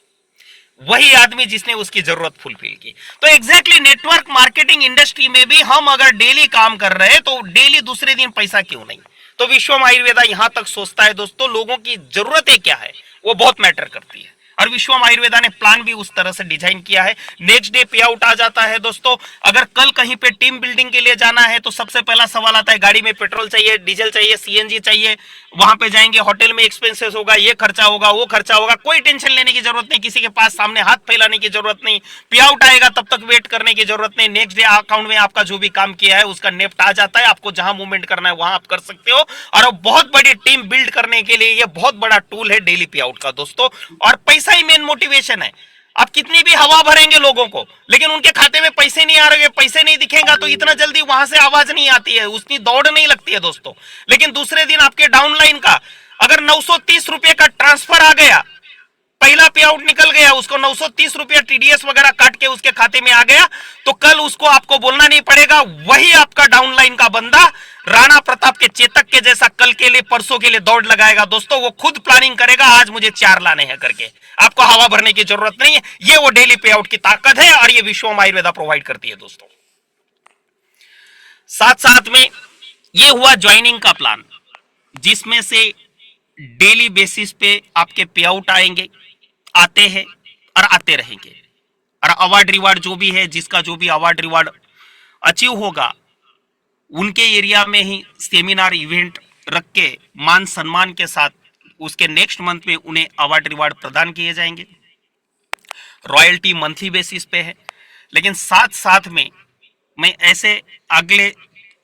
वही आदमी जिसने उसकी जरूरत फुलफिल की। तो एग्जैक्टली नेटवर्क मार्केटिंग इंडस्ट्री में भी हम अगर डेली काम कर रहे हैं तो डेली दूसरे दिन पैसा क्यों नहीं? तो विश्वम आयुर्वेदा यहां तक सोचता है दोस्तों, लोगों की जरूरतें क्या है वो बहुत मैटर करती है, और विश्वम आयुर्वेदा ने प्लान भी उस तरह से डिजाइन किया है। नेक्स्ट डे पे आउट आ जाता है दोस्तों। अगर कल कहीं पे टीम बिल्डिंग के लिए जाना है तो सबसे पहला सवाल आता है, गाड़ी में पेट्रोल चाहिए, डीजल चाहिए, सीएनजी चाहिए, वहां पे जाएंगे, होटल में एक्सपेंसेस होगा, ये खर्चा होगा, वो खर्चा होगा, कोई टेंशन लेने की जरूरत नहीं, किसी के पास सामने हाथ फैलाने की जरूरत नहीं, पे आउट आएगा तब तक वेट करने की जरूरत नहीं, नेक्स्ट डे अकाउंट में आपका जो भी काम किया है उसका नेफ्ट आ जाता है, आपको जहां मूवमेंट करना है वहां आप कर सकते हो। और बहुत बड़ी टीम बिल्ड करने के लिए ये बहुत बड़ा टूल है डेली पे आउट का दोस्तों। और पैसा ही मेन मोटिवेशन है। आप कितनी भी हवा भरेंगे लोगों को, लेकिन उनके खाते में पैसे नहीं आ रहे, पैसे नहीं दिखेगा तो इतना जल्दी वहां से आवाज नहीं आती है, उसकी दौड़ नहीं लगती है दोस्तों। लेकिन दूसरे दिन आपके डाउनलाइन का अगर 930 रुपए का ट्रांसफर आ गया, पहला पे आउट निकल गया, उसको 930 रुपया टीडीएस वगैरह काट के उसके खाते में आ गया, तो कल उसको आपको बोलना नहीं पड़ेगा, वही आपका डाउनलाइन का बंदा राणा प्रताप के चेतक के जैसा कल के लिए परसों के लिए दौड़ लगाएगा दोस्तों। वो खुद प्लानिंग करेगा, आज मुझे 4 लाने हैं करके, आपको हवा भरने की जरूरत नहीं है। ये वो डेली पे आउट की ताकत है और ये विश्वम आयुर्वेदा प्रोवाइड करती है दोस्तों। साथ साथ में ये हुआ ज्वाइनिंग का प्लान, जिसमें से डेली बेसिस पे आपके पे आउट आएंगे, आते हैं और आते रहेंगे, और अवार्ड रिवार्ड जो भी है, जिसका जो भी अवार्ड रिवार्ड अचीव होगा उनके एरिया में ही सेमिनार इवेंट रख के मान सम्मान के साथ उसके नेक्स्ट मंथ में उन्हें अवार्ड रिवार्ड प्रदान किए जाएंगे। रॉयल्टी मंथली बेसिस पे है। लेकिन साथ साथ में मैं ऐसे अगले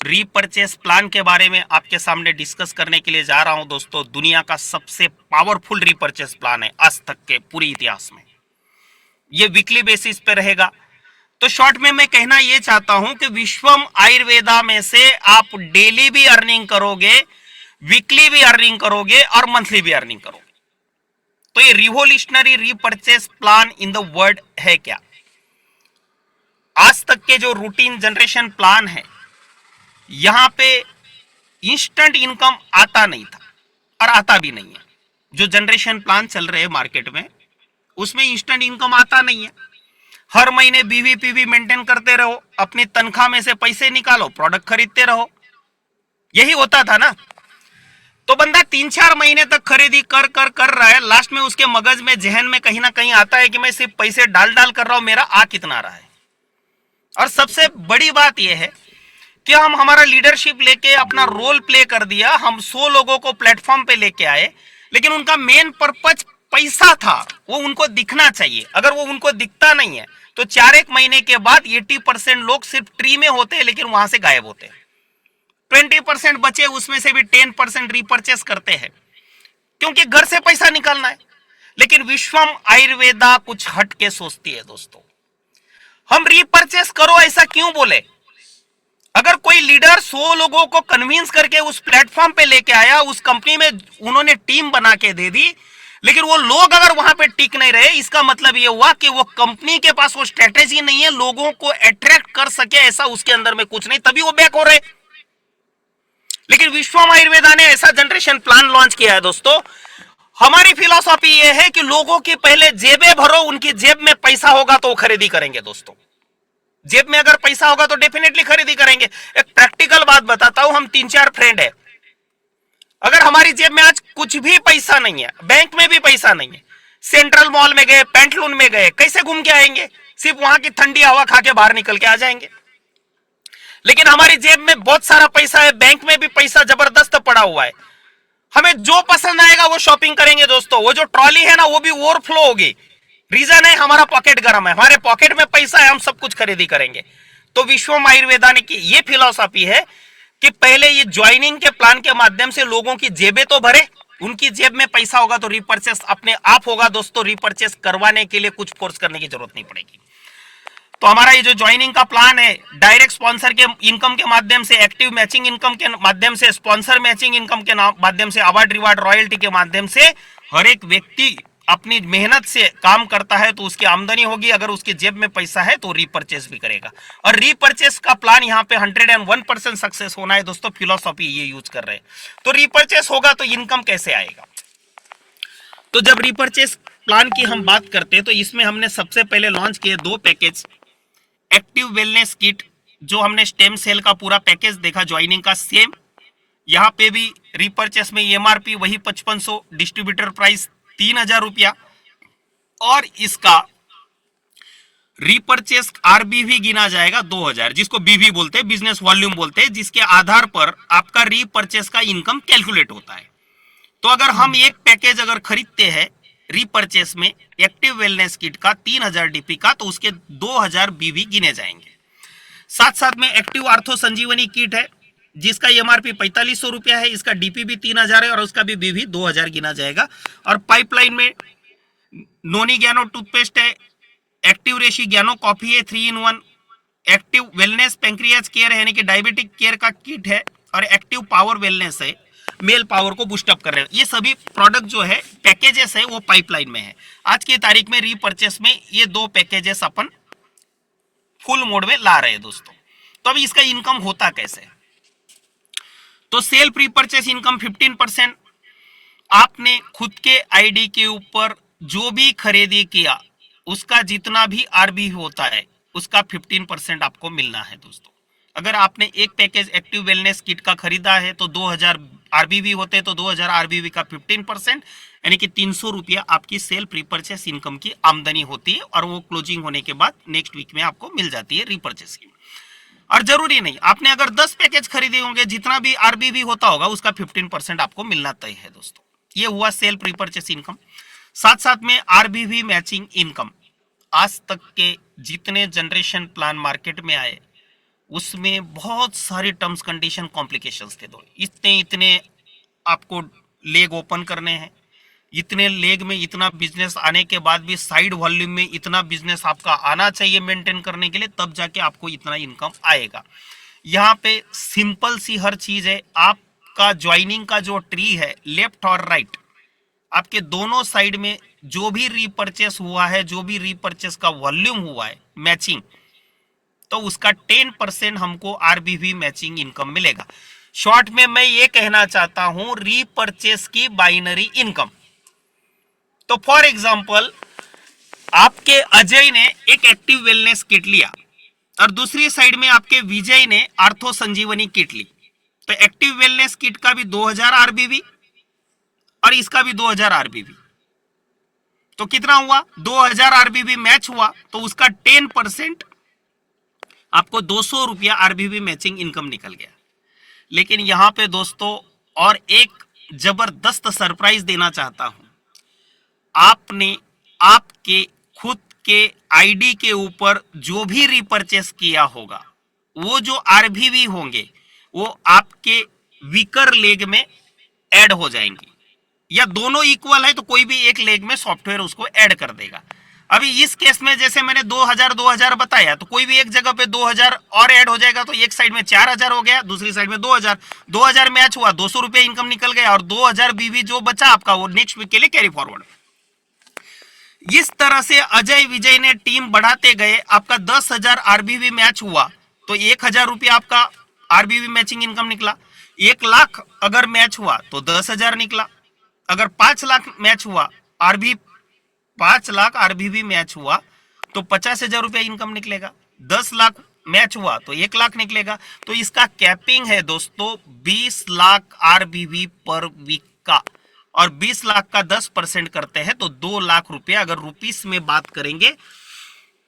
रीपर्चेस प्लान के बारे में आपके सामने डिस्कस करने के लिए जा रहा हूं दोस्तों। दुनिया का सबसे पावरफुल रीपर्चेस प्लान है आज तक के पूरे इतिहास में। ये वीकली बेसिस पे रहेगा। तो शॉर्ट में मैं कहना ये चाहता हूं कि विश्वम आयुर्वेदा में से आप डेली भी अर्निंग करोगे, वीकली भी अर्निंग करोगे और मंथली भी अर्निंग करोगे। तो ये revolutionary repurchase plan in the world है क्या? आज तक के जो रूटीन जनरेशन प्लान है, यहां पे इंस्टेंट इनकम आता नहीं था और आता भी नहीं है। जो जनरेशन प्लान चल रहे हैं मार्केट में, उसमें इंस्टेंट इनकम आता नहीं है। हर महीने बीवीपीवी मेंटेन करते रहो, अपनी तनख्वाह में से पैसे निकालो, प्रोडक्ट खरीदते रहो, यही होता था ना। तो बंदा 3-4 महीने तक खरीदी कर रहा है, लास्ट में उसके मगज में, जहन में कहीं ना कहीं आता है कि मैं सिर्फ पैसे डाल कर रहा हूं, मेरा आ कितना रहा है। और सबसे बड़ी बात यह है कि हम हमारा लीडरशिप लेके अपना रोल प्ले कर दिया, हम 100 लोगों को प्लेटफॉर्म पे लेके आए, लेकिन उनका मेन पर्पज पैसा था, वो उनको दिखना चाहिए। अगर वो उनको दिखता नहीं है तो 4-1 महीने के बाद 80% लोग सिर्फ ट्री में होते हैं, लेकिन वहां से गायब होते हैं। 20% बचे, उसमें से भी 10% रीपर्चेस करते हैं, क्योंकि घर से पैसा निकालना है। लेकिन विश्वम आयुर्वेदा कुछ हट के सोचती है दोस्तों। हम रीपर्चेस करो ऐसा क्यों बोले? अगर कोई लीडर 100 लोगों को कन्विंस करके उस प्लेटफॉर्म पे लेके आया, उस कंपनी में उन्होंने टीम बना के दे दी, लेकिन वो लोग अगर वहां पे टिक नहीं रहे, इसका मतलब ये हुआ कि वो कंपनी के पास वो स्ट्रेटेजी नहीं है, लोगों को अट्रैक्ट कर सके ऐसा उसके अंदर में कुछ नहीं, तभी वो बैक हो रहे। लेकिन विश्वम आयुर्वेदा ने ऐसा जनरेशन प्लान लॉन्च किया है दोस्तों। हमारी फिलॉसफी ये है कि लोगों की पहले जेबें भरो, उनकी जेब में पैसा होगा तो वो खरीदी करेंगे दोस्तों। जेब में अगर पैसा होगा तो डेफिनेटली खरीदी करेंगे। एक प्रैक्टिकल बात बताता हूं, हम 3-4 फ्रेंड है, अगर हमारी जेब में आज कुछ भी पैसा नहीं है, बैंक में भी पैसा नहीं है, सेंट्रल मॉल में गए, पेंटलून में गए, कैसे घूम के आएंगे? सिर्फ वहां की ठंडी हवा खा के बाहर निकल के आ जाएंगे। लेकिन हमारी जेब में बहुत सारा पैसा है, बैंक में भी पैसा जबरदस्त पड़ा हुआ है, हमें जो पसंद आएगा वो शॉपिंग करेंगे दोस्तों। वो जो ट्रॉली है ना वो भी ओवरफ्लो होगी। रीजन है हमारा पॉकेट गर्म है, हमारे पॉकेट में पैसा है, हम सब कुछ खरीदी करेंगे। तो विश्वम आयुर्वेदा की ये फिलॉसफी है कि पहले ये ज्वाइनिंग के प्लान के माध्यम से लोगों की जेबें तो भरे, उनकी जेब में पैसा होगा तो रिपर्चेस अपने आप होगा दोस्तों। रिपर्चेस करवाने के लिए कुछ फोर्स करने की जरूरत नहीं पड़ेगी। तो हमारा ये जो ज्वाइनिंग का प्लान है, डायरेक्ट स्पॉन्सर के इनकम के माध्यम से, एक्टिव मैचिंग इनकम के माध्यम से, स्पॉन्सर मैचिंग इनकम के माध्यम से, अवार्ड रिवार्ड रॉयल्टी के माध्यम से, हर एक व्यक्ति अपनी मेहनत से काम करता है तो उसकी आमदनी होगी। अगर उसकी जेब में पैसा है तो रीपर्चेस भी करेगा। और रीपर्चेस का प्लान यहाँ पे 101% सक्सेस होना है दोस्तों। फिलॉसफी ये यूज कर रहे हैं। तो रीपर्चेस होगा तो इनकम कैसे आएगा? तो जब रीपर्चेस प्लान की हम बात करते हैं तो इसमें हमने सबसे पहले लॉन्च किए 2 पैकेज। एक्टिव वेलनेस किट, जो हमने स्टेम सेल का पूरा पैकेज देखा ज्वाइनिंग का, सेम यहाँ पे भी रीपर्चेस में एमआरपी वही 5500, डिस्ट्रीब्यूटर प्राइस 3000 रुपया, और इसका रीपर्चेस आरबीवी गिना जाएगा 2000, जिसको बीवी बोलते हैं, बिजनेस वॉल्यूम बोलते हैं, जिसके आधार पर आपका रीपर्चेस का इनकम कैलकुलेट होता है। तो अगर हम एक पैकेज अगर खरीदते हैं रीपर्चेस में एक्टिव वेलनेस किट का 3000 डीपी का, तो उसके 2000 बीवी गिने जाएंगे। साथ साथ में एक्टिव आर्थो संजीवनी किट है जिसका एमआरपी 4500 रुपया है, इसका डीपी भी 3000 है और उसका भी बीवी 2000 गिना जाएगा। और पाइपलाइन में नोनी ज्ञानो टूथपेस्ट है, एक्टिव रेशी ज्ञानो कॉफी है 3 in 1, active wellness pancreas care है यानी कि डायबिटिक केयर का किट है, और एक्टिव पावर वेलनेस है, मेल पावर को बूस्टअप कर रहे हैं। ये सभी प्रोडक्ट जो है पैकेजेस है वो पाइपलाइन में है। आज की तारीख में रीपर्चेस में ये 2 पैकेजेस अपन फुल मोड में ला रहे हैं दोस्तों। तो अब इसका इनकम होता कैसे? तो सेल्फ रीपर्चेस इनकम 15%। आपने खुद के आईडी के ऊपर जो भी खरीदी किया उसका जितना भी आरबी होता है उसका 15% आपको मिलना है दोस्तों। अगर आपने एक पैकेज एक्टिव वेलनेस किट का खरीदा है तो 2000 आरबीवी होते हैं, तो 2000 आरबीवी का 15% यानी कि 300 रुपया आपकी सेल्फ रीपर्चेस इनकम की आमदनी होती है, और वो क्लोजिंग होने के बाद नेक्स्ट वीक में आपको मिल जाती है रीपर्चेस की। और जरूरी नहीं, आपने अगर 10 पैकेज खरीदे होंगे जितना भी आरबीवी होता होगा उसका 15% आपको मिलना तय है दोस्तों। ये हुआ सेल्फ रीपर्चेस इनकम। साथ साथ में आरबीवी मैचिंग इनकम। आज तक के जितने जनरेशन प्लान मार्केट में आए उसमें बहुत सारी टर्म्स कंडीशन कॉम्प्लिकेशंस थे। दो इतने आपको लेग ओपन करने हैं, इतने लेग में इतना बिजनेस आने के बाद भी साइड वॉल्यूम में इतना बिजनेस आपका आना चाहिए मेंटेन करने के लिए, तब जाके आपको इतना इनकम आएगा। यहाँ पे सिंपल सी हर चीज है। आपका ज्वाइनिंग का जो ट्री है लेफ्ट और राइट, आपके दोनों साइड में जो भी रीपर्चेस हुआ है, जो भी रीपर्चेस का वॉल्यूम हुआ है मैचिंग, तो उसका 10% हमको आरबीवी मैचिंग इनकम मिलेगा। शॉर्ट में मैं ये कहना चाहता हूं रीपर्चेस की बाइनरी इनकम। तो फॉर एग्जांपल आपके अजय ने एक एक्टिव वेलनेस किट लिया और दूसरी साइड में आपके विजय ने आर्थो संजीवनी किट ली, तो एक्टिव वेलनेस किट का भी 2000 आरबीवी और इसका भी 2000 आरबीवी, तो कितना हुआ? 2000 आरबीवी मैच हुआ, तो उसका 10% आपको 200 रुपया आरबीवी मैचिंग इनकम निकल गया। लेकिन यहां पे दोस्तों और एक जबरदस्त सरप्राइज देना चाहता हूं। आपने आपके खुद के आईडी के ऊपर जो भी रीपर्चेस किया होगा, वो जो आरबीवी होंगे वो आपके वीकर लेग में ऐड हो जाएंगी, या दोनों इक्वल है तो कोई भी एक लेग में सॉफ्टवेयर उसको ऐड कर देगा। अभी इस केस में जैसे मैंने 2000 बताया, तो कोई भी एक जगह पे 2000 और ऐड हो जाएगा, तो एक साइड में 4000 हो गया, दूसरी साइड में 2000 मैच हुआ, 200 रुपया इनकम निकल गया, और 2000 बीवी जो बचा आपका वो नेक्स्ट वीक के लिए कैरी फॉरवर्ड। इस तरह से अजय विजय ने टीम बढ़ाते गए। आपका 10,000 आरबीवी मैच हुआ तो 1000 रुपया आपका आरबीवी मैचिंग इनकम निकला। 1 लाख अगर मैच हुआ तो 10,000 निकला। अगर 5 लाख मैच हुआ, 5 लाख आरबीवी मैच हुआ तो 50,000 रुपया इनकम निकलेगा। 10 लाख मैच हुआ तो 1 लाख निकलेगा। तो इसका कैपिंग है दोस्तों 20 लाख आरबीवी पर वीक का। और 20 लाख का 10% करते हैं तो 2 लाख रुपया। अगर रुपीस में बात करेंगे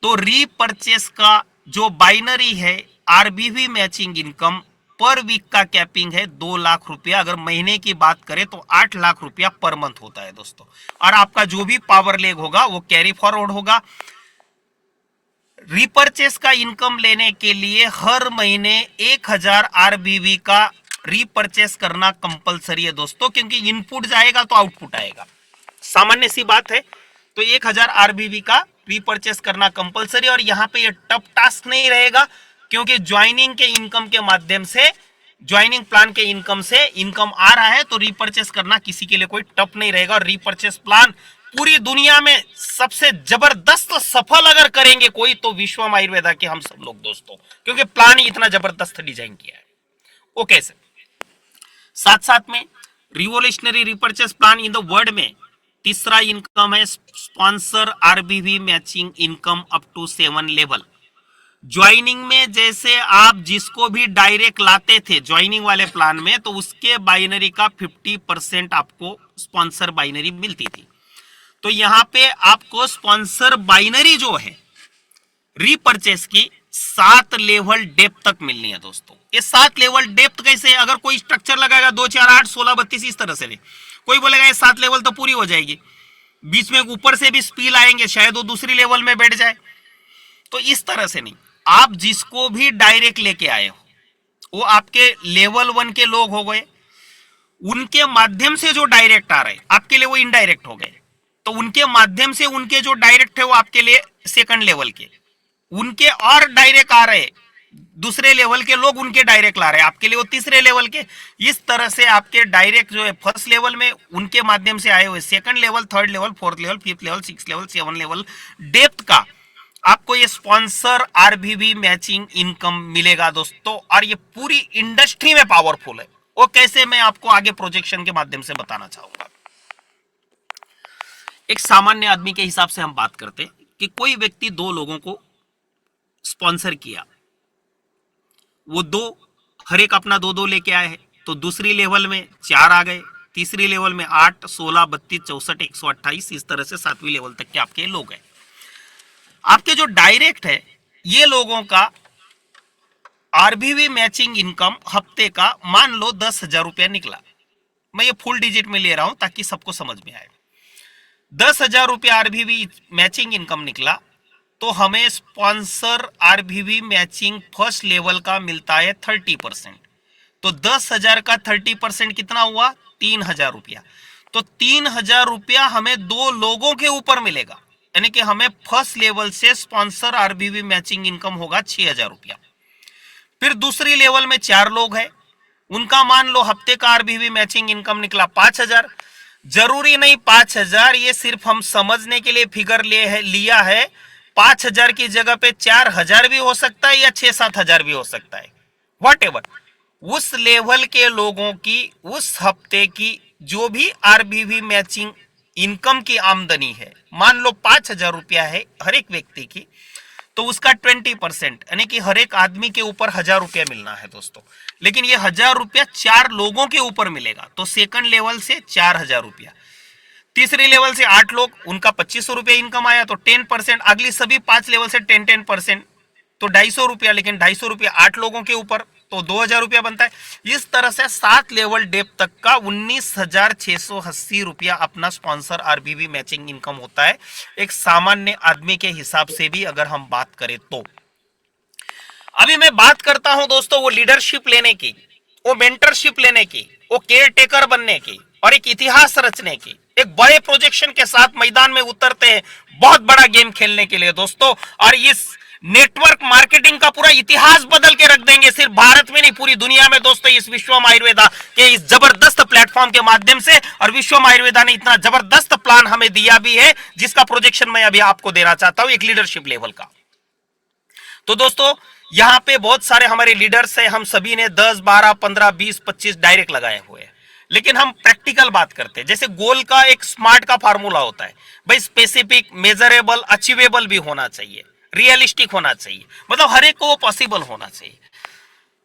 तो रीपर्चेस का जो बाइनरी है आरबीवी मैचिंग इनकम पर वीक का कैपिंग है 2 लाख रुपया। अगर महीने की बात करें तो 8 लाख रुपया पर मंथ होता है दोस्तों। और आपका जो भी पावर लेग होगा वो कैरी फॉरवर्ड होगा। रीपर्चेस का इनकम लेने के लिए हर महीने 1000 आरबीवी का रीपर्चेस करना कंपलसरी है दोस्तों, क्योंकि इनपुट जाएगा तो आउटपुट आएगा, सामान्य सी बात है। तो 1000 आरबीवी का रीपर्चेस करना कंपलसरी। और यहाँ पे ये टफ टास्क नहीं रहेगा, क्योंकि ज्वाइनिंग के इनकम के माध्यम से, ज्वाइनिंग प्लान के इनकम से इनकम आ रहा है, तो रीपर्चेस करना किसी के लिए कोई टफ नहीं रहेगा। और रीपर्चेस प्लान पूरी दुनिया में सबसे जबरदस्त सफल अगर करेंगे कोई तो विश्वम आयुर्वेदा के हम सब लोग दोस्तों, क्योंकि प्लान ही इतना जबरदस्त डिजाइन किया है। ओके सर, साथ साथ में revolutionary repurchase plan in the world में तीसरा इनकम है sponsor RBV matching income up to 7 level. Joining में जैसे आप जिसको भी डायरेक्ट लाते थे ज्वाइनिंग वाले प्लान में, तो उसके बाइनरी का 50% आपको स्पॉन्सर बाइनरी मिलती थी। तो यहां पे आपको स्पॉन्सर बाइनरी जो है रीपर्चेस की 7 लेवल डेप्थ तक मिलनी है दोस्तों। ये 7 लेवल डेप्थ कैसे? अगर कोई स्ट्रक्चर लगाएगा 2 4 8 16 32 इस तरह से नहीं, कोई बोलेगा ये 7 लेवल तो पूरी हो जाएगी, बीच में ऊपर से भी स्पील आएंगे, शायद वो दूसरी लेवल में बैठ जाए। तो इस तरह से नहीं, आप जिसको भी डायरेक्ट लेके आए हो वो आपके लेवल 1 के लोग हो गए, उनके माध्यम से जो डायरेक्ट आ रहे आपके लिए वो इनडायरेक्ट हो गए। तो उनके माध्यम से उनके जो डायरेक्ट है वो आपके लिए सेकंड लेवल के, उनके और डायरेक्ट आ रहे दूसरे लेवल के लोग, उनके डायरेक्ट ला रहे हैं आपके लिए वो तीसरे लेवल के। इस तरह से आपके डायरेक्ट जो है फर्स्ट लेवल में, उनके माध्यम से आए हुए second level, third level, fourth level, fifth level, six level, 7 level depth का आपको ये स्पॉन्सर आरबीवी मैचिंग इनकम मिलेगा दोस्तों। और ये पूरी इंडस्ट्री में पावरफुल है। वो कैसे, मैं आपको आगे प्रोजेक्शन के माध्यम से बताना चाहूंगा। एक सामान्य आदमी के हिसाब से हम बात करते हैं कि कोई व्यक्ति 2 लोगों को स्पॉन्सर किया, वो 2 हर एक अपना 2 लेके आए हैं, तो दूसरी लेवल में 4 आ गए, तीसरी लेवल में 8, 16, 32, 64, 128, इस तरह से 7वीं लेवल तक के आपके लोग हैं। आपके जो डायरेक्ट है ये लोगों का आरबीवी मैचिंग इनकम हफ्ते का मान लो 10,000 रुपया निकला। मैं ये फुल डिजिट में ले रहा हूं ताकि सबको समझ में आए। 10,000 रुपया आरबीवी मैचिंग इनकम निकला, तो हमें sponsor RBV matching first level का मिलता है 30%। तो 10,000 का 30% कितना हुआ? 3,000 रुपया। तो 3,000 रुपया हमें 2 लोगों के ऊपर मिलेगा, यानी कि हमें फर्स्ट लेवल से स्पॉन्सर आरबीवी मैचिंग इनकम होगा 6,000 रुपया। फिर दूसरी लेवल में 4 लोग हैं, उनका मान लो हफ्ते का आरबीवी मैचिंग इनकम निकला 5,000। जरूरी नहीं 5,000, ये सिर्फ हम समझने के लिए फिगर लिया है। 5,000 की जगह पे 4,000 भी हो सकता है या 6-7 हजार भी हो सकता है, व्हाटएवर। उस लेवल के लोगों की उस हफ्ते की जो भी आरबीवी मैचिंग इनकम की आमदनी है, मान लो 5,000 रुपया है हर एक व्यक्ति की, तो उसका 20% यानी कि हर एक आदमी के ऊपर 1,000 रुपया मिलना है दोस्तों। लेकिन ये 1,000 रुपया 4 लोगों के ऊपर मिलेगा, तो सेकंड लेवल से 4,000 रुपया, तीसरी लेवल से 8 लोग, उनका 2,500 रुपया इनकम आया, तो 10%, अगली सभी 5 लेवल से 10% तो 250 रुपया, लेकिन 250 रुपया 8 लोगों के ऊपर तो 2,000 रुपया बनता है। इस तरह से 7 लेवल डेप तक का 19,680 रुपया अपना स्पॉन्सर आरबीवी मैचिंग इनकम होता है, एक सामान्य आदमी के हिसाब से भी अगर हम बात करें तो। अभी मैं बात करता हूं दोस्तों वो लीडरशिप लेने की, वो मेंटरशिप लेने की, वो केयर टेकर बनने की और एक इतिहास रचने की, एक बड़े प्रोजेक्शन के साथ मैदान में उतरते हैं बहुत बड़ा गेम खेलने के लिए दोस्तों। और इस नेटवर्क मार्केटिंग का पूरा इतिहास बदल के रख देंगे, सिर्फ भारत में नहीं पूरी दुनिया में दोस्तों, इस विश्वम आयुर्वेदा के इस जबरदस्त प्लेटफॉर्म के माध्यम से। और विश्वम आयुर्वेदा ने इतना जबरदस्त प्लान हमें दिया भी है, जिसका प्रोजेक्शन मैं अभी आपको देना चाहता हूं, एक लीडरशिप लेवल का। तो दोस्तों यहां पे बहुत सारे हमारे लीडर्स हैं, हम सभी ने 10, 12, 15, 20, 25 डायरेक्ट लगाए हुए हैं, लेकिन हम प्रैक्टिकल बात करते हैं। जैसे गोल का एक स्मार्ट का फार्मूला होता है भाई, स्पेसिफिक, मेजरेबल, अचीवेबल भी होना चाहिए, रियलिस्टिक होना चाहिए, मतलब हर एक को वो पॉसिबल होना चाहिए।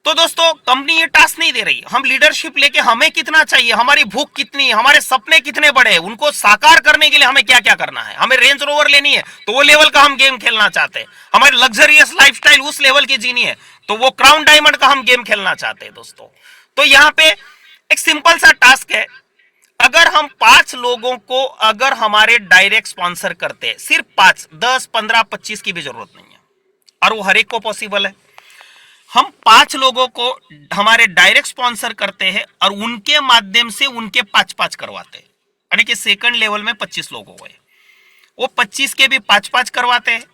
तो दोस्तों कंपनी ये टास्क नहीं दे रही, हम लीडरशिप लेके हमें कितना चाहिए, हमारी भूख कितनी है, हमारे सपने कितने बड़े हैं, उनको साकार करने के लिए हमें क्या क्या करना है। हमें रेंज रोवर लेनी है तो वो लेवल का हम गेम खेलना चाहते हैं, हमारी लग्जरियस लाइफस्टाइल उस लेवल की जीनी है तो वो क्राउन डायमंड का हम गेम खेलना चाहते हैं दोस्तों। तो यहाँ पे एक सिंपल सा टास्क है, अगर हम 5 लोगों को अगर हमारे डायरेक्ट स्पॉन्सर करते हैं, सिर्फ 5, 10, 15, 25 की भी जरूरत नहीं है और वो हर एक को पॉसिबल है। हम 5 लोगों को हमारे डायरेक्ट स्पॉन्सर करते हैं और उनके माध्यम से उनके 5-5 करवाते हैं, यानी कि सेकंड लेवल में 25 लोग हो गए, वो 25 के भी 5-5 करवाते हैं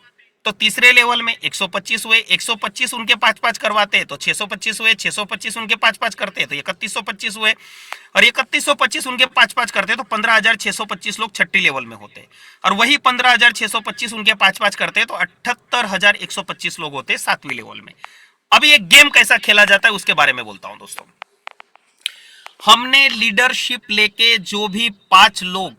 तो तीसरे लेवल में 125 हुए, 125 उनके 5-5 करवाते हैं तो 625 हुए, 625 उनके 5-5 करते हैं तो 3125 हुए और 3125 उनके 5-5 करते हैं तो 15625 लोग छठी लेवल में होते हैं और वही 15625 उनके 5-5 करते हैं तो 78125 लोग होते हैं सातवीं लेवल में। अभी एक गेम कैसा खेला जाता है उसके बारे में बोलता हूं दोस्तों। हमने लीडरशिप लेके जो भी 5 लोग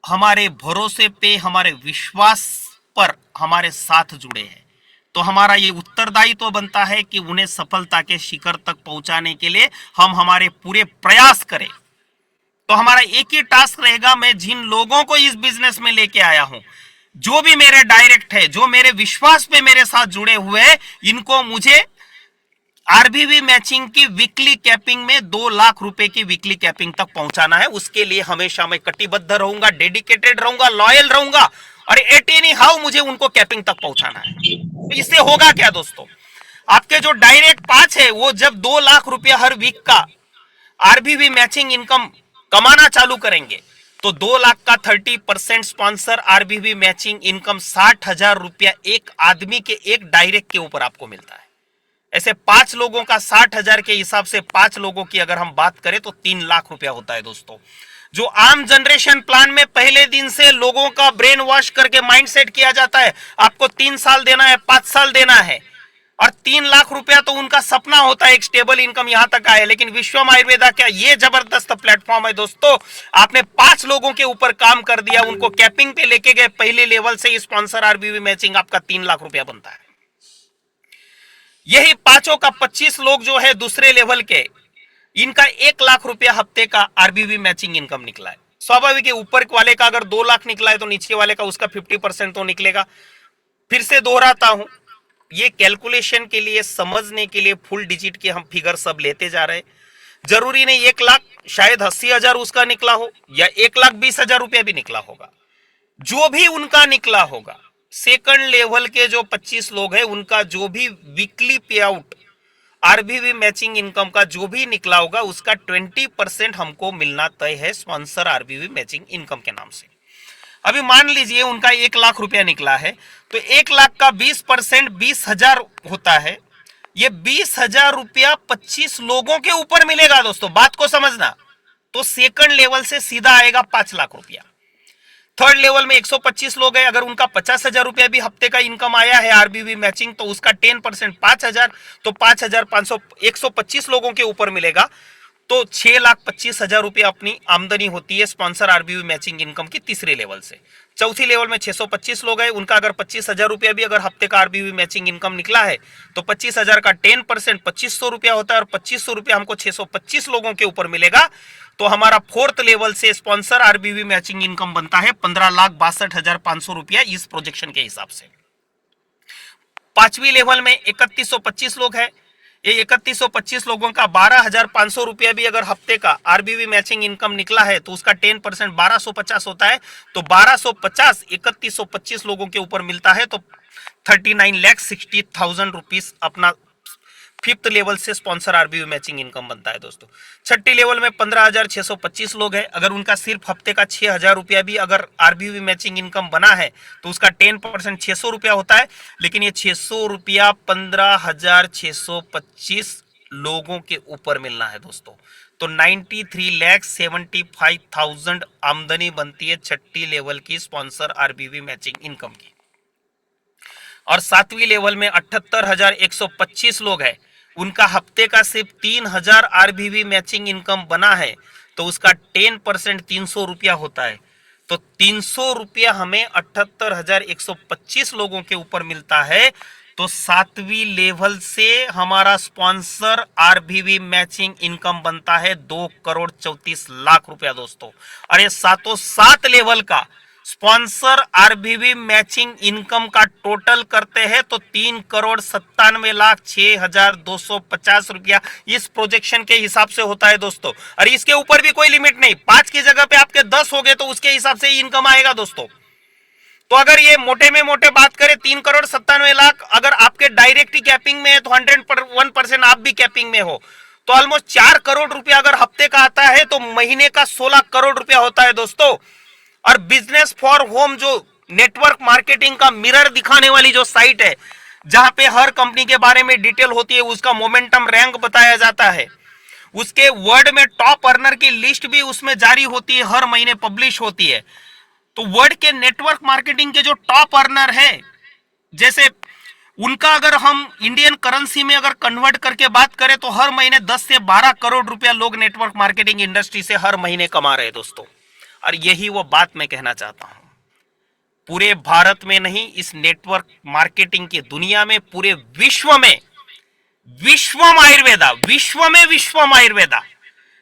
हमारे भरोसे पे, हमारे विश्वास पर हमारे साथ जुड़े हैं तो हमारा ये उत्तरदायित्व बनता है कि उन्हें सफलता के शिखर तक पहुंचाने के लिए हम हमारे पूरे प्रयास करें। तो हमारा एक ही टास्क रहेगा, मैं जिन लोगों को इस बिजनेस में लेके आया हूं, जो भी मेरे डायरेक्ट है, जो मेरे विश्वास पे मेरे साथ जुड़े हुए हैं, इनको मुझे आरबीवी मैचिंग की वीकली कैपिंग में 2 लाख रुपए की वीकली कैपिंग तक पहुंचाना है। उसके लिए हमेशा मैं कटिबद्ध रहूंगा, डेडिकेटेड रहूंगा, लॉयल रहूंगा और एट एनी हाउ मुझे उनको कैपिंग तक पहुंचाना है। तो इससे होगा क्या दोस्तों, आपके जो डायरेक्ट 5 है वो जब 2 लाख रुपया हर वीक का आरबीवी मैचिंग इनकम कमाना चालू करेंगे तो 2 लाख का 30% स्पॉन्सर आरबीवी मैचिंग इनकम 60,000 रुपया एक आदमी के एक डायरेक्ट के ऊपर आपको मिलता है। ऐसे 5 लोगों का 60,000 के हिसाब से 5 लोगों की अगर हम बात करें तो 3 लाख रुपया होता है दोस्तों। जो आम जनरेशन प्लान में पहले दिन से लोगों का ब्रेन वॉश करके माइंडसेट किया जाता है, आपको 3 साल देना है, 5 साल देना है और 3 लाख रुपया तो उनका सपना होता है एक स्टेबल इनकम यहां तक आए। लेकिन विश्वम आयुर्वेदा क्या ये जबरदस्त प्लेटफॉर्म है दोस्तों, आपने 5 लोगों के ऊपर काम कर दिया, उनको कैपिंग पे लेके गए पहले लेवल से, स्पॉन्सर आरबीवी मैचिंग आपका 3 लाख रुपया बनता है। यही 5 का 25 लोग जो है दूसरे लेवल के, इनका 1 लाख रुपया हफ्ते का आरबीवी मैचिंग इनकम निकला है। स्वाभाविक है, ऊपर वाले का अगर 2 लाख निकला है तो नीचे वाले का उसका 50% तो निकलेगा। फिर से दोहराता हूं, ये कैलकुलेशन के लिए, समझने के लिए फुल डिजिट के हम फिगर सब लेते जा रहे हैं। जरूरी नहीं 1 लाख, शायद 80,000 उसका निकला हो या 1,20,000 रुपया भी निकला होगा। जो भी उनका निकला होगा, सेकंड लेवल के जो 25 लोग हैं उनका जो भी वीकली पे आउट आरबीवी मैचिंग इनकम का जो भी निकला होगा उसका 20% हमको मिलना तय है स्पॉन्सर आरबीवी मैचिंग इनकम के नाम से। अभी मान लीजिए उनका 1 लाख रुपया निकला है तो 1 लाख का 20% 20,000 होता है। ये 20,000 रुपया 25 लोगों के ऊपर मिलेगा दोस्तों, बात को समझना। तो सेकंड लेवल से सीधा आएगा 5 लाख रुपया। थर्ड लेवल में 125 लोग हैं, अगर उनका 50,000 रुपया भी हफ्ते का इनकम आया है आरबीवी मैचिंग तो उसका 10% 5,000, तो 5,500 125 लोगों के ऊपर मिलेगा तो 6,25,000 रुपया अपनी आमदनी होती है स्पॉन्सर आरबीवी मैचिंग इनकम की तीसरे लेवल से। चौथी लेवल में 625 लोग हैं, उनका अगर 25,000 रुपया भी अगर हफ्ते का आरबीवी मैचिंग इनकम निकला है तो 25,000 का 10% 2,500 रुपया होता है और 2,500 रुपया हमको 625 लोगों के ऊपर मिलेगा। तो हमारा फोर्थ लेवल से स्पॉन्सर आरबीवी मैचिंग इनकम बनता है 15,62,500 रुपया इस प्रोजेक्शन के हिसाब से। पांचवी लेवल में 3,125 लोग हैं, ये 3,125 लोगों का 12,500 रुपया भी अगर हफ्ते का आरबीवी मैचिंग इनकम निकला है तो उसका 10% 1,250 होता है। तो 1,250 3,125 लोगों के ऊपर मिलता है तो 39,60,000 रुपीज अपना फिफ्थ लेवल से स्पॉन्सर आरबीवी मैचिंग इनकम बनता है दोस्तों। छठी लेवल में 15,625 लोग हैं, अगर उनका सिर्फ हफ्ते का 6,000 रुपया भी अगर आरबीवी मैचिंग इनकम बना है तो उसका 10% 600 रुपया होता है। लेकिन ये 600 रुपया 15,625 लोगों के ऊपर मिलना है दोस्तों। तो 93,75,000 आमदनी बनती है छठी लेवल की स्पॉन्सर आरबीवी मैचिंग इनकम की। और सातवीं लेवल में 78,125 लोग हैं, उनका हफ्ते का सिर्फ 3,000 आरबीवी मैचिंग इनकम बना है तो उसका 10% 300 रुपया होता है। तो 300 रुपया हमें 78,125 लोगों के ऊपर मिलता है। तो 7वीं लेवल से हमारा स्पॉन्सर आरबीवी मैचिंग इनकम बनता है 2 करोड़ 34 लाख रुपया दोस्तों। और ये सातों 7 लेवल का स्पॉन्सर आरबीवी मैचिंग इनकम का टोटल करते हैं तो 3 करोड़ 97 लाख 6,250 रुपया इस प्रोजेक्शन के हिसाब से होता है दोस्तों। और इसके ऊपर भी कोई लिमिट नहीं, 5 की जगह पे आपके 10 हो गए तो उसके हिसाब से इनकम आएगा दोस्तों। तो अगर ये मोटे में मोटे बात करें 3 करोड़ 97 लाख अगर आपके डायरेक्ट कैपिंग में है तो 101% आप भी कैपिंग में हो तो ऑलमोस्ट 4 करोड़ रुपया अगर हफ्ते का आता है तो महीने का 16 करोड़ रुपया होता है दोस्तों। और बिजनेस फॉर होम जो नेटवर्क मार्केटिंग का मिरर दिखाने वाली जो साइट है जहां पे हर कंपनी के बारे में डिटेल होती है, उसका मोमेंटम रैंक बताया जाता है, उसके वर्ड में टॉप अर्नर की लिस्ट भी उसमें जारी होती है, हर महीने पब्लिश होती है। तो वर्ड के नेटवर्क मार्केटिंग के जो टॉप अर्नर है जैसे उनका अगर हम इंडियन करेंसी में अगर कन्वर्ट करके बात करें तो हर महीने 10 से 12 करोड़ रुपया लोग नेटवर्क मार्केटिंग इंडस्ट्री से हर महीने कमा रहे हैं दोस्तों। और यही वो बात मैं कहना चाहता हूं, पूरे भारत में नहीं, इस नेटवर्क मार्केटिंग की दुनिया में, पूरे विश्व में विश्वम आयुर्वेदा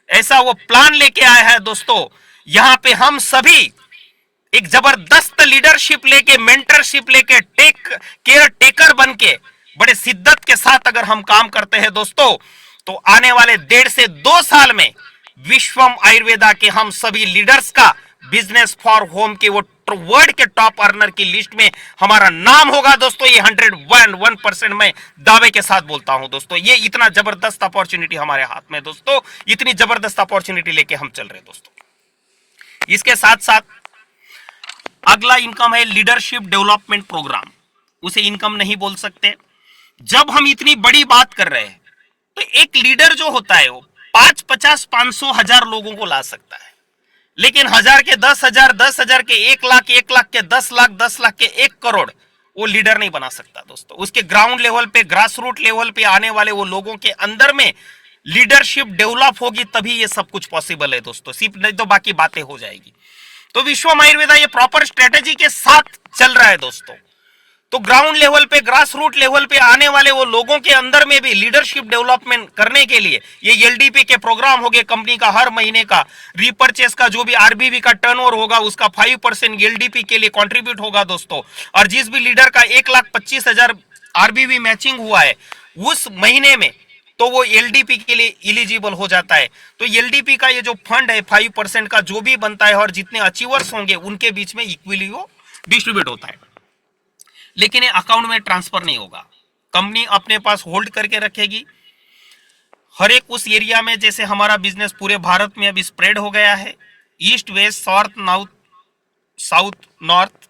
ऐसा वो प्लान लेके आया है दोस्तों। यहां पे हम सभी एक जबरदस्त लीडरशिप लेके, मेंटरशिप लेके, केयर टेकर बन के बड़े शिद्दत के साथ अगर हम काम करते हैं दोस्तों तो आने वाले 1.5 से 2 साल में विश्वम आयुर्वेदा के हम सभी लीडर्स का बिजनेस फॉर होम के वो वर्ल्ड के टॉप अर्नर की लिस्ट में हमारा नाम होगा दोस्तों। ये 101% मैं दावे के साथ बोलता हूं दोस्तों। ये इतना जबरदस्त अपॉर्चुनिटी हमारे हाथ में दोस्तों, इतनी जबरदस्त अपॉर्चुनिटी लेके हम चल रहे दोस्तों। इसके साथ साथ अगला इनकम है लीडरशिप डेवलपमेंट प्रोग्राम। उसे इनकम नहीं बोल सकते। जब हम इतनी बड़ी बात कर रहे हैं तो एक लीडर जो होता है वो 5, 50, 500, 1000 लोगों को ला सकता है, लेकिन 1000 के 10,000, 10,000 के 1 लाख, 1 लाख के 10 लाख, 10 लाख के 1 करोड़ वो लीडर नहीं बना सकता दोस्तों। उसके ग्राउंड लेवल पे, ग्रास रूट लेवल पे आने वाले वो लोगों के अंदर में लीडरशिप डेवलप होगी तभी ये सब कुछ पॉसिबल है दोस्तों, सिर्फ नहीं तो बाकी बातें हो जाएगी। तो विश्वम आयुर्वेदा ये प्रॉपर स्ट्रेटेजी के साथ चल रहा है दोस्तों। तो ग्राउंड लेवल पे, ग्रास रूट लेवल पे आने वाले वो लोगों के अंदर में भी लीडरशिप डेवलपमेंट करने के लिए ये एलडीपी के प्रोग्राम हो गए। कंपनी का हर महीने का रीपर्चेस का जो भी आरबीवी का टर्नओवर होगा उसका 5% एलडीपी के लिए कंट्रीब्यूट होगा दोस्तों। और जिस भी लीडर का 1,25,000 आरबीवी मैचिंग हुआ है उस महीने में तो वो एलडीपी के लिए एलिजिबल हो जाता है। तो एलडीपी का ये जो फंड है 5% का जो भी बनता है और जितने अचीवर्स होंगे उनके बीच में इक्वली वो डिस्ट्रीब्यूट होता है, लेकिन ये अकाउंट में ट्रांसफर नहीं होगा। कंपनी अपने पास होल्ड करके रखेगी। हर एक उस एरिया में, जैसे हमारा बिजनेस पूरे भारत में अभी स्प्रेड हो गया है, east, west, south, north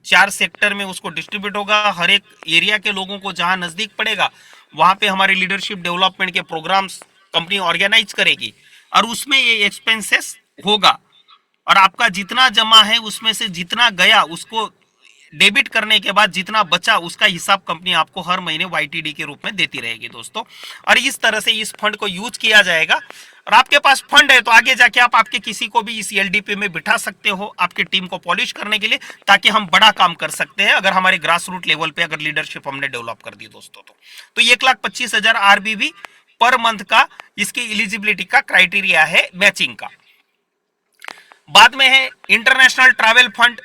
4 sector में उसको डिस्ट्रीब्यूट होगा। हर एक एरिया के लोगों को जहां नजदीक पड़ेगा वहां पे हमारे लीडरशिप डेवलपमेंट के प्रोग्राम्स कंपनी ऑर्गेनाइज करेगी और उसमें ये एक्सपेंसेस होगा। और आपका जितना जमा है उसमें से जितना गया उसको डेबिट करने के बाद जितना बचा उसका हिसाब कंपनी आपको हर महीने वाईटीडी के रूप में देती रहेगी दोस्तों। और इस तरह से इस फंड को यूज किया जाएगा। और आपके पास फंड है तो आगे जाके आप आपके किसी को भी इस एलडीपी में बिठा सकते हो आपकी टीम को पॉलिश करने के लिए, ताकि हम बड़ा काम कर सकते हैं अगर हमारे ग्रास रूट लेवल पे अगर लीडरशिप हमने डेवलप कर दी दोस्तों। तो 1,25,000 आरबीवी पर मंथ का इसकी एलिजिबिलिटी का क्राइटेरिया है मैचिंग का। बाद में है इंटरनेशनल ट्रैवल फंड।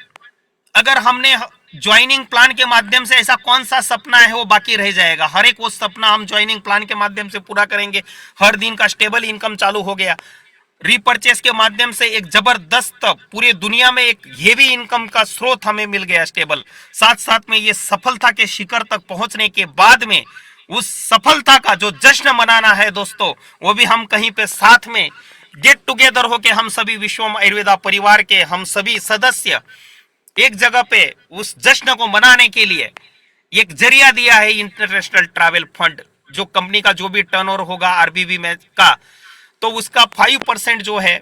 अगर हमने ज्वाइनिंग प्लान के माध्यम से, ऐसा कौन सा सपना है वो बाकी रह जाएगा? हर एक वो सपना हम ज्वाइनिंग प्लान के माध्यम से पूरा करेंगे। हर दिन का स्टेबल इनकम चालू हो गया। रीपर्चेस के माध्यम से एक जबरदस्त पूरी दुनिया में एक हेवी इनकम का स्रोत हमें मिल गया स्टेबल। साथ साथ में ये सफलता के शिखर तक पहुंचने के बाद में उस सफलता का जो जश्न मनाना है दोस्तों, वो भी हम कहीं पे साथ में गेट टुगेदर होके हम सभी विश्वम आयुर्वेदा परिवार के हम सभी सदस्य एक जगह पे उस जश्न को मनाने के लिए एक जरिया दिया है इंटरनेशनल ट्रैवल फंड। जो कंपनी का जो भी टर्नओवर होगा आरबीवी में का, तो उसका 5% जो है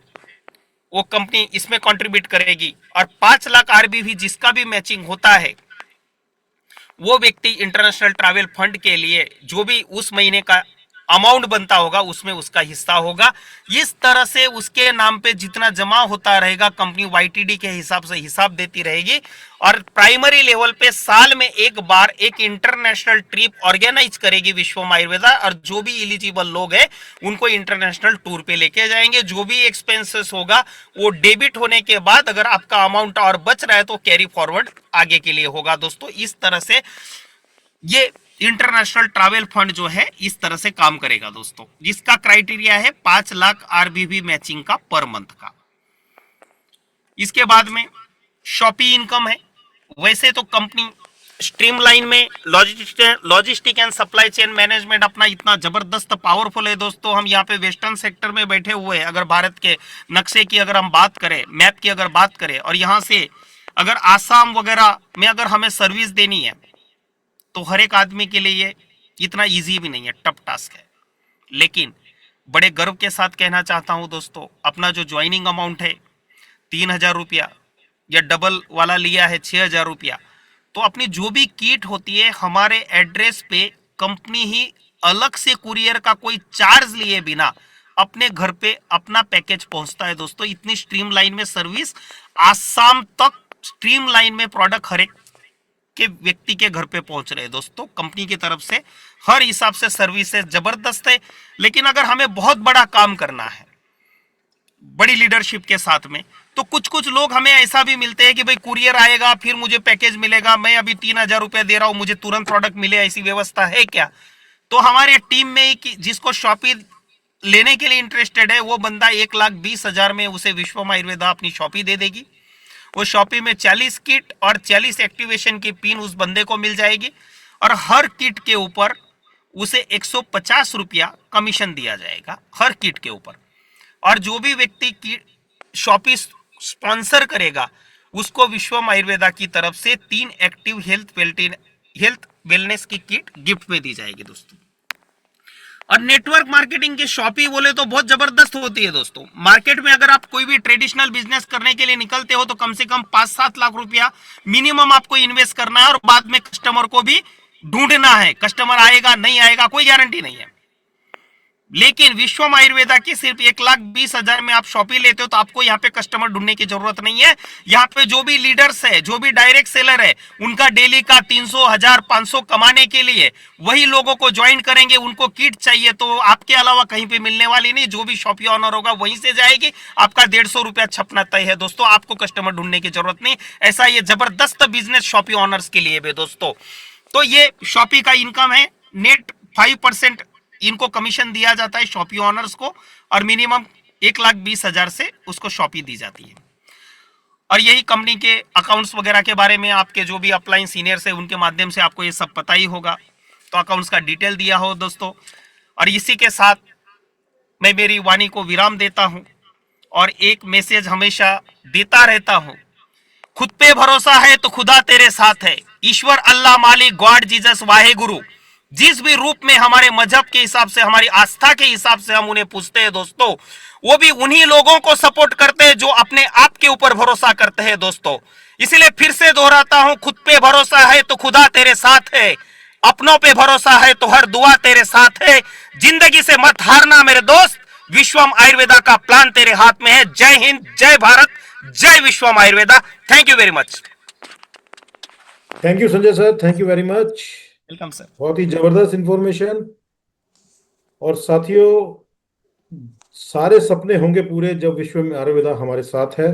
वो कंपनी इसमें कंट्रीब्यूट करेगी। और 5 लाख आरबीवी जिसका भी मैचिंग होता है वो व्यक्ति इंटरनेशनल ट्रैवल फंड के लिए जो भी उस महीने का अमाउंट बनता होगा उसमें उसका हिस्सा होगा। इस तरह से उसके नाम पे जितना जमा होता रहेगा कंपनी वाईटीडी के हिसाब से हिसाब देती रहेगी। और प्राइमरी लेवल पे साल में एक बार एक इंटरनेशनल ट्रिप ऑर्गेनाइज करेगी विश्वम आयुर्वेदा, और जो भी एलिजिबल लोग हैं उनको इंटरनेशनल टूर पे लेके जाएंगे। जो भी एक्सपेंसेस होगा वो डेबिट होने के बाद अगर आपका अमाउंट और बच रहा है तो कैरी फॉरवर्ड आगे के लिए होगा दोस्तों। इस तरह से ये इंटरनेशनल ट्रैवल फंड जो है इस तरह से काम करेगा दोस्तों, जिसका क्राइटेरिया है 5 लाख आरबीवी मैचिंग का पर मंथ का। इसके बाद में शॉपी इनकम है। वैसे तो कंपनी स्ट्रीमलाइन में logistic and supply chain management अपना इतना जबरदस्त पावरफुल है दोस्तों। हम यहाँ पे वेस्टर्न सेक्टर में बैठे हुए हैं। अगर भारत के नक्शे की अगर हम बात करें, मैप की अगर बात करें, और यहाँ से अगर आसाम वगैरह में अगर हमें सर्विस देनी है तो हर एक आदमी के लिए ये इतना इजी भी नहीं है, टफ टास्क है। लेकिन बड़े गर्व के साथ कहना चाहता हूं दोस्तों, अपना जो ज्वाइनिंग अमाउंट है 3,000 रुपया या डबल वाला लिया है 6,000 रुपया, तो अपनी जो भी किट होती है हमारे एड्रेस पे कंपनी ही अलग से कुरियर का कोई चार्ज लिए बिना अपने घर पे अपना पैकेज पहुंचता है दोस्तों। इतनी स्ट्रीमलाइन में सर्विस, आसाम तक स्ट्रीमलाइन में प्रोडक्ट हर एक के व्यक्ति के घर पे पहुंच रहे हैं दोस्तों। कंपनी की तरफ से हर हिसाब से सर्विसेज जबरदस्त है। लेकिन अगर हमें बहुत बड़ा काम करना है बड़ी लीडरशिप के साथ में, तो कुछ कुछ लोग हमें ऐसा भी मिलते हैं कि भाई कुरियर आएगा फिर मुझे पैकेज मिलेगा, मैं अभी 3,000 रुपया दे रहा हूं मुझे तुरंत प्रोडक्ट मिले, ऐसी व्यवस्था है क्या? तो हमारे टीम में ही जिसको शॉपी लेने के लिए इंटरेस्टेड है वो बंदा 1,20,000 में उसे विश्वम आयुर्वेदा अपनी शॉपी दे देगी। वो शॉपी में 40 किट और 40 एक्टिवेशन की पिन उस बंदे को मिल जाएगी, और हर किट के ऊपर उसे 150 रुपया कमीशन दिया जाएगा हर किट के ऊपर। और जो भी व्यक्ति की शॉपी स्पॉन्सर करेगा उसको विश्वम आयुर्वेदा की तरफ से 3 एक्टिव हेल्थ वेलनेस की किट गिफ्ट में दी जाएगी दोस्तों। और नेटवर्क मार्केटिंग की शॉपी बोले तो बहुत जबरदस्त होती है दोस्तों। मार्केट में अगर आप कोई भी ट्रेडिशनल बिजनेस करने के लिए निकलते हो तो कम से कम 5-7 लाख रुपया मिनिमम आपको इन्वेस्ट करना है, और बाद में कस्टमर को भी ढूंढना है। कस्टमर आएगा नहीं आएगा कोई गारंटी नहीं है। लेकिन विश्वम आयुर्वेदा की सिर्फ 1,20,000 में आप शॉपी लेते हो तो आपको यहाँ पे कस्टमर ढूंढने की जरूरत नहीं है। यहाँ पे जो भी लीडर्स है, जो भी डायरेक्ट सेलर है, उनका डेली का 300, 1,000, 500 कमाने के लिए वही लोगों को ज्वाइन करेंगे। उनको किट चाहिए तो आपके अलावा कहीं पे मिलने वाली नहीं, जो भी शॉपी ऑनर होगा वहीं से जाएगी। आपका 150 रुपया छपना तय है दोस्तों, आपको कस्टमर ढूंढने की जरूरत नहीं। ऐसा ये जबरदस्त बिजनेस शॉपी ऑनर्स के लिए भी दोस्तों। तो ये शॉपी का इनकम है। नेट 5% इनको कमीशन दिया जाता है शॉपी ऑनर्स को, और मिनिमम 1,20,000 से उसको शॉपी दी जाती है। और यही कंपनी के अकाउंट्स वगैरह के बारे में आपके जो भी अपलाइन सीनियर्स है उनके माध्यम से आपको ये सब पता ही होगा। तो अकाउंट्स का डिटेल दिया हो दोस्तों। और इसी के साथ मैं मेरी वाणी को विराम देता हूं और एक मैसेज हमेशा देता रहता हूं, खुद पे भरोसा है तो खुदा तेरे साथ है। ईश्वर, अल्लाह, मालिक, गॉड, जीसस, वाहे गुरु, जिस भी रूप में हमारे मजहब के हिसाब से, हमारी आस्था के हिसाब से हम उन्हें पूछते हैं दोस्तों, वो भी उन्हीं लोगों को सपोर्ट करते हैं जो अपने आप के ऊपर भरोसा करते हैं दोस्तों। इसलिए फिर से दोहराता हूं, खुद पे भरोसा है तो खुदा तेरे साथ है, अपनों पे भरोसा है तो हर दुआ तेरे साथ है। जिंदगी से मत हारना मेरे दोस्त, विश्वम आयुर्वेदा का प्लान तेरे हाथ में है। जय हिंद, जय भारत, जय Vishwam Ayurveda. Thank you very much. Thank you Sanjay sir, thank you very much. Welcome sir. बहुत ही जबरदस्त इंफॉर्मेशन। और साथियों, सारे सपने होंगे पूरे जब विश्वम आयुर्वेदा हमारे साथ है।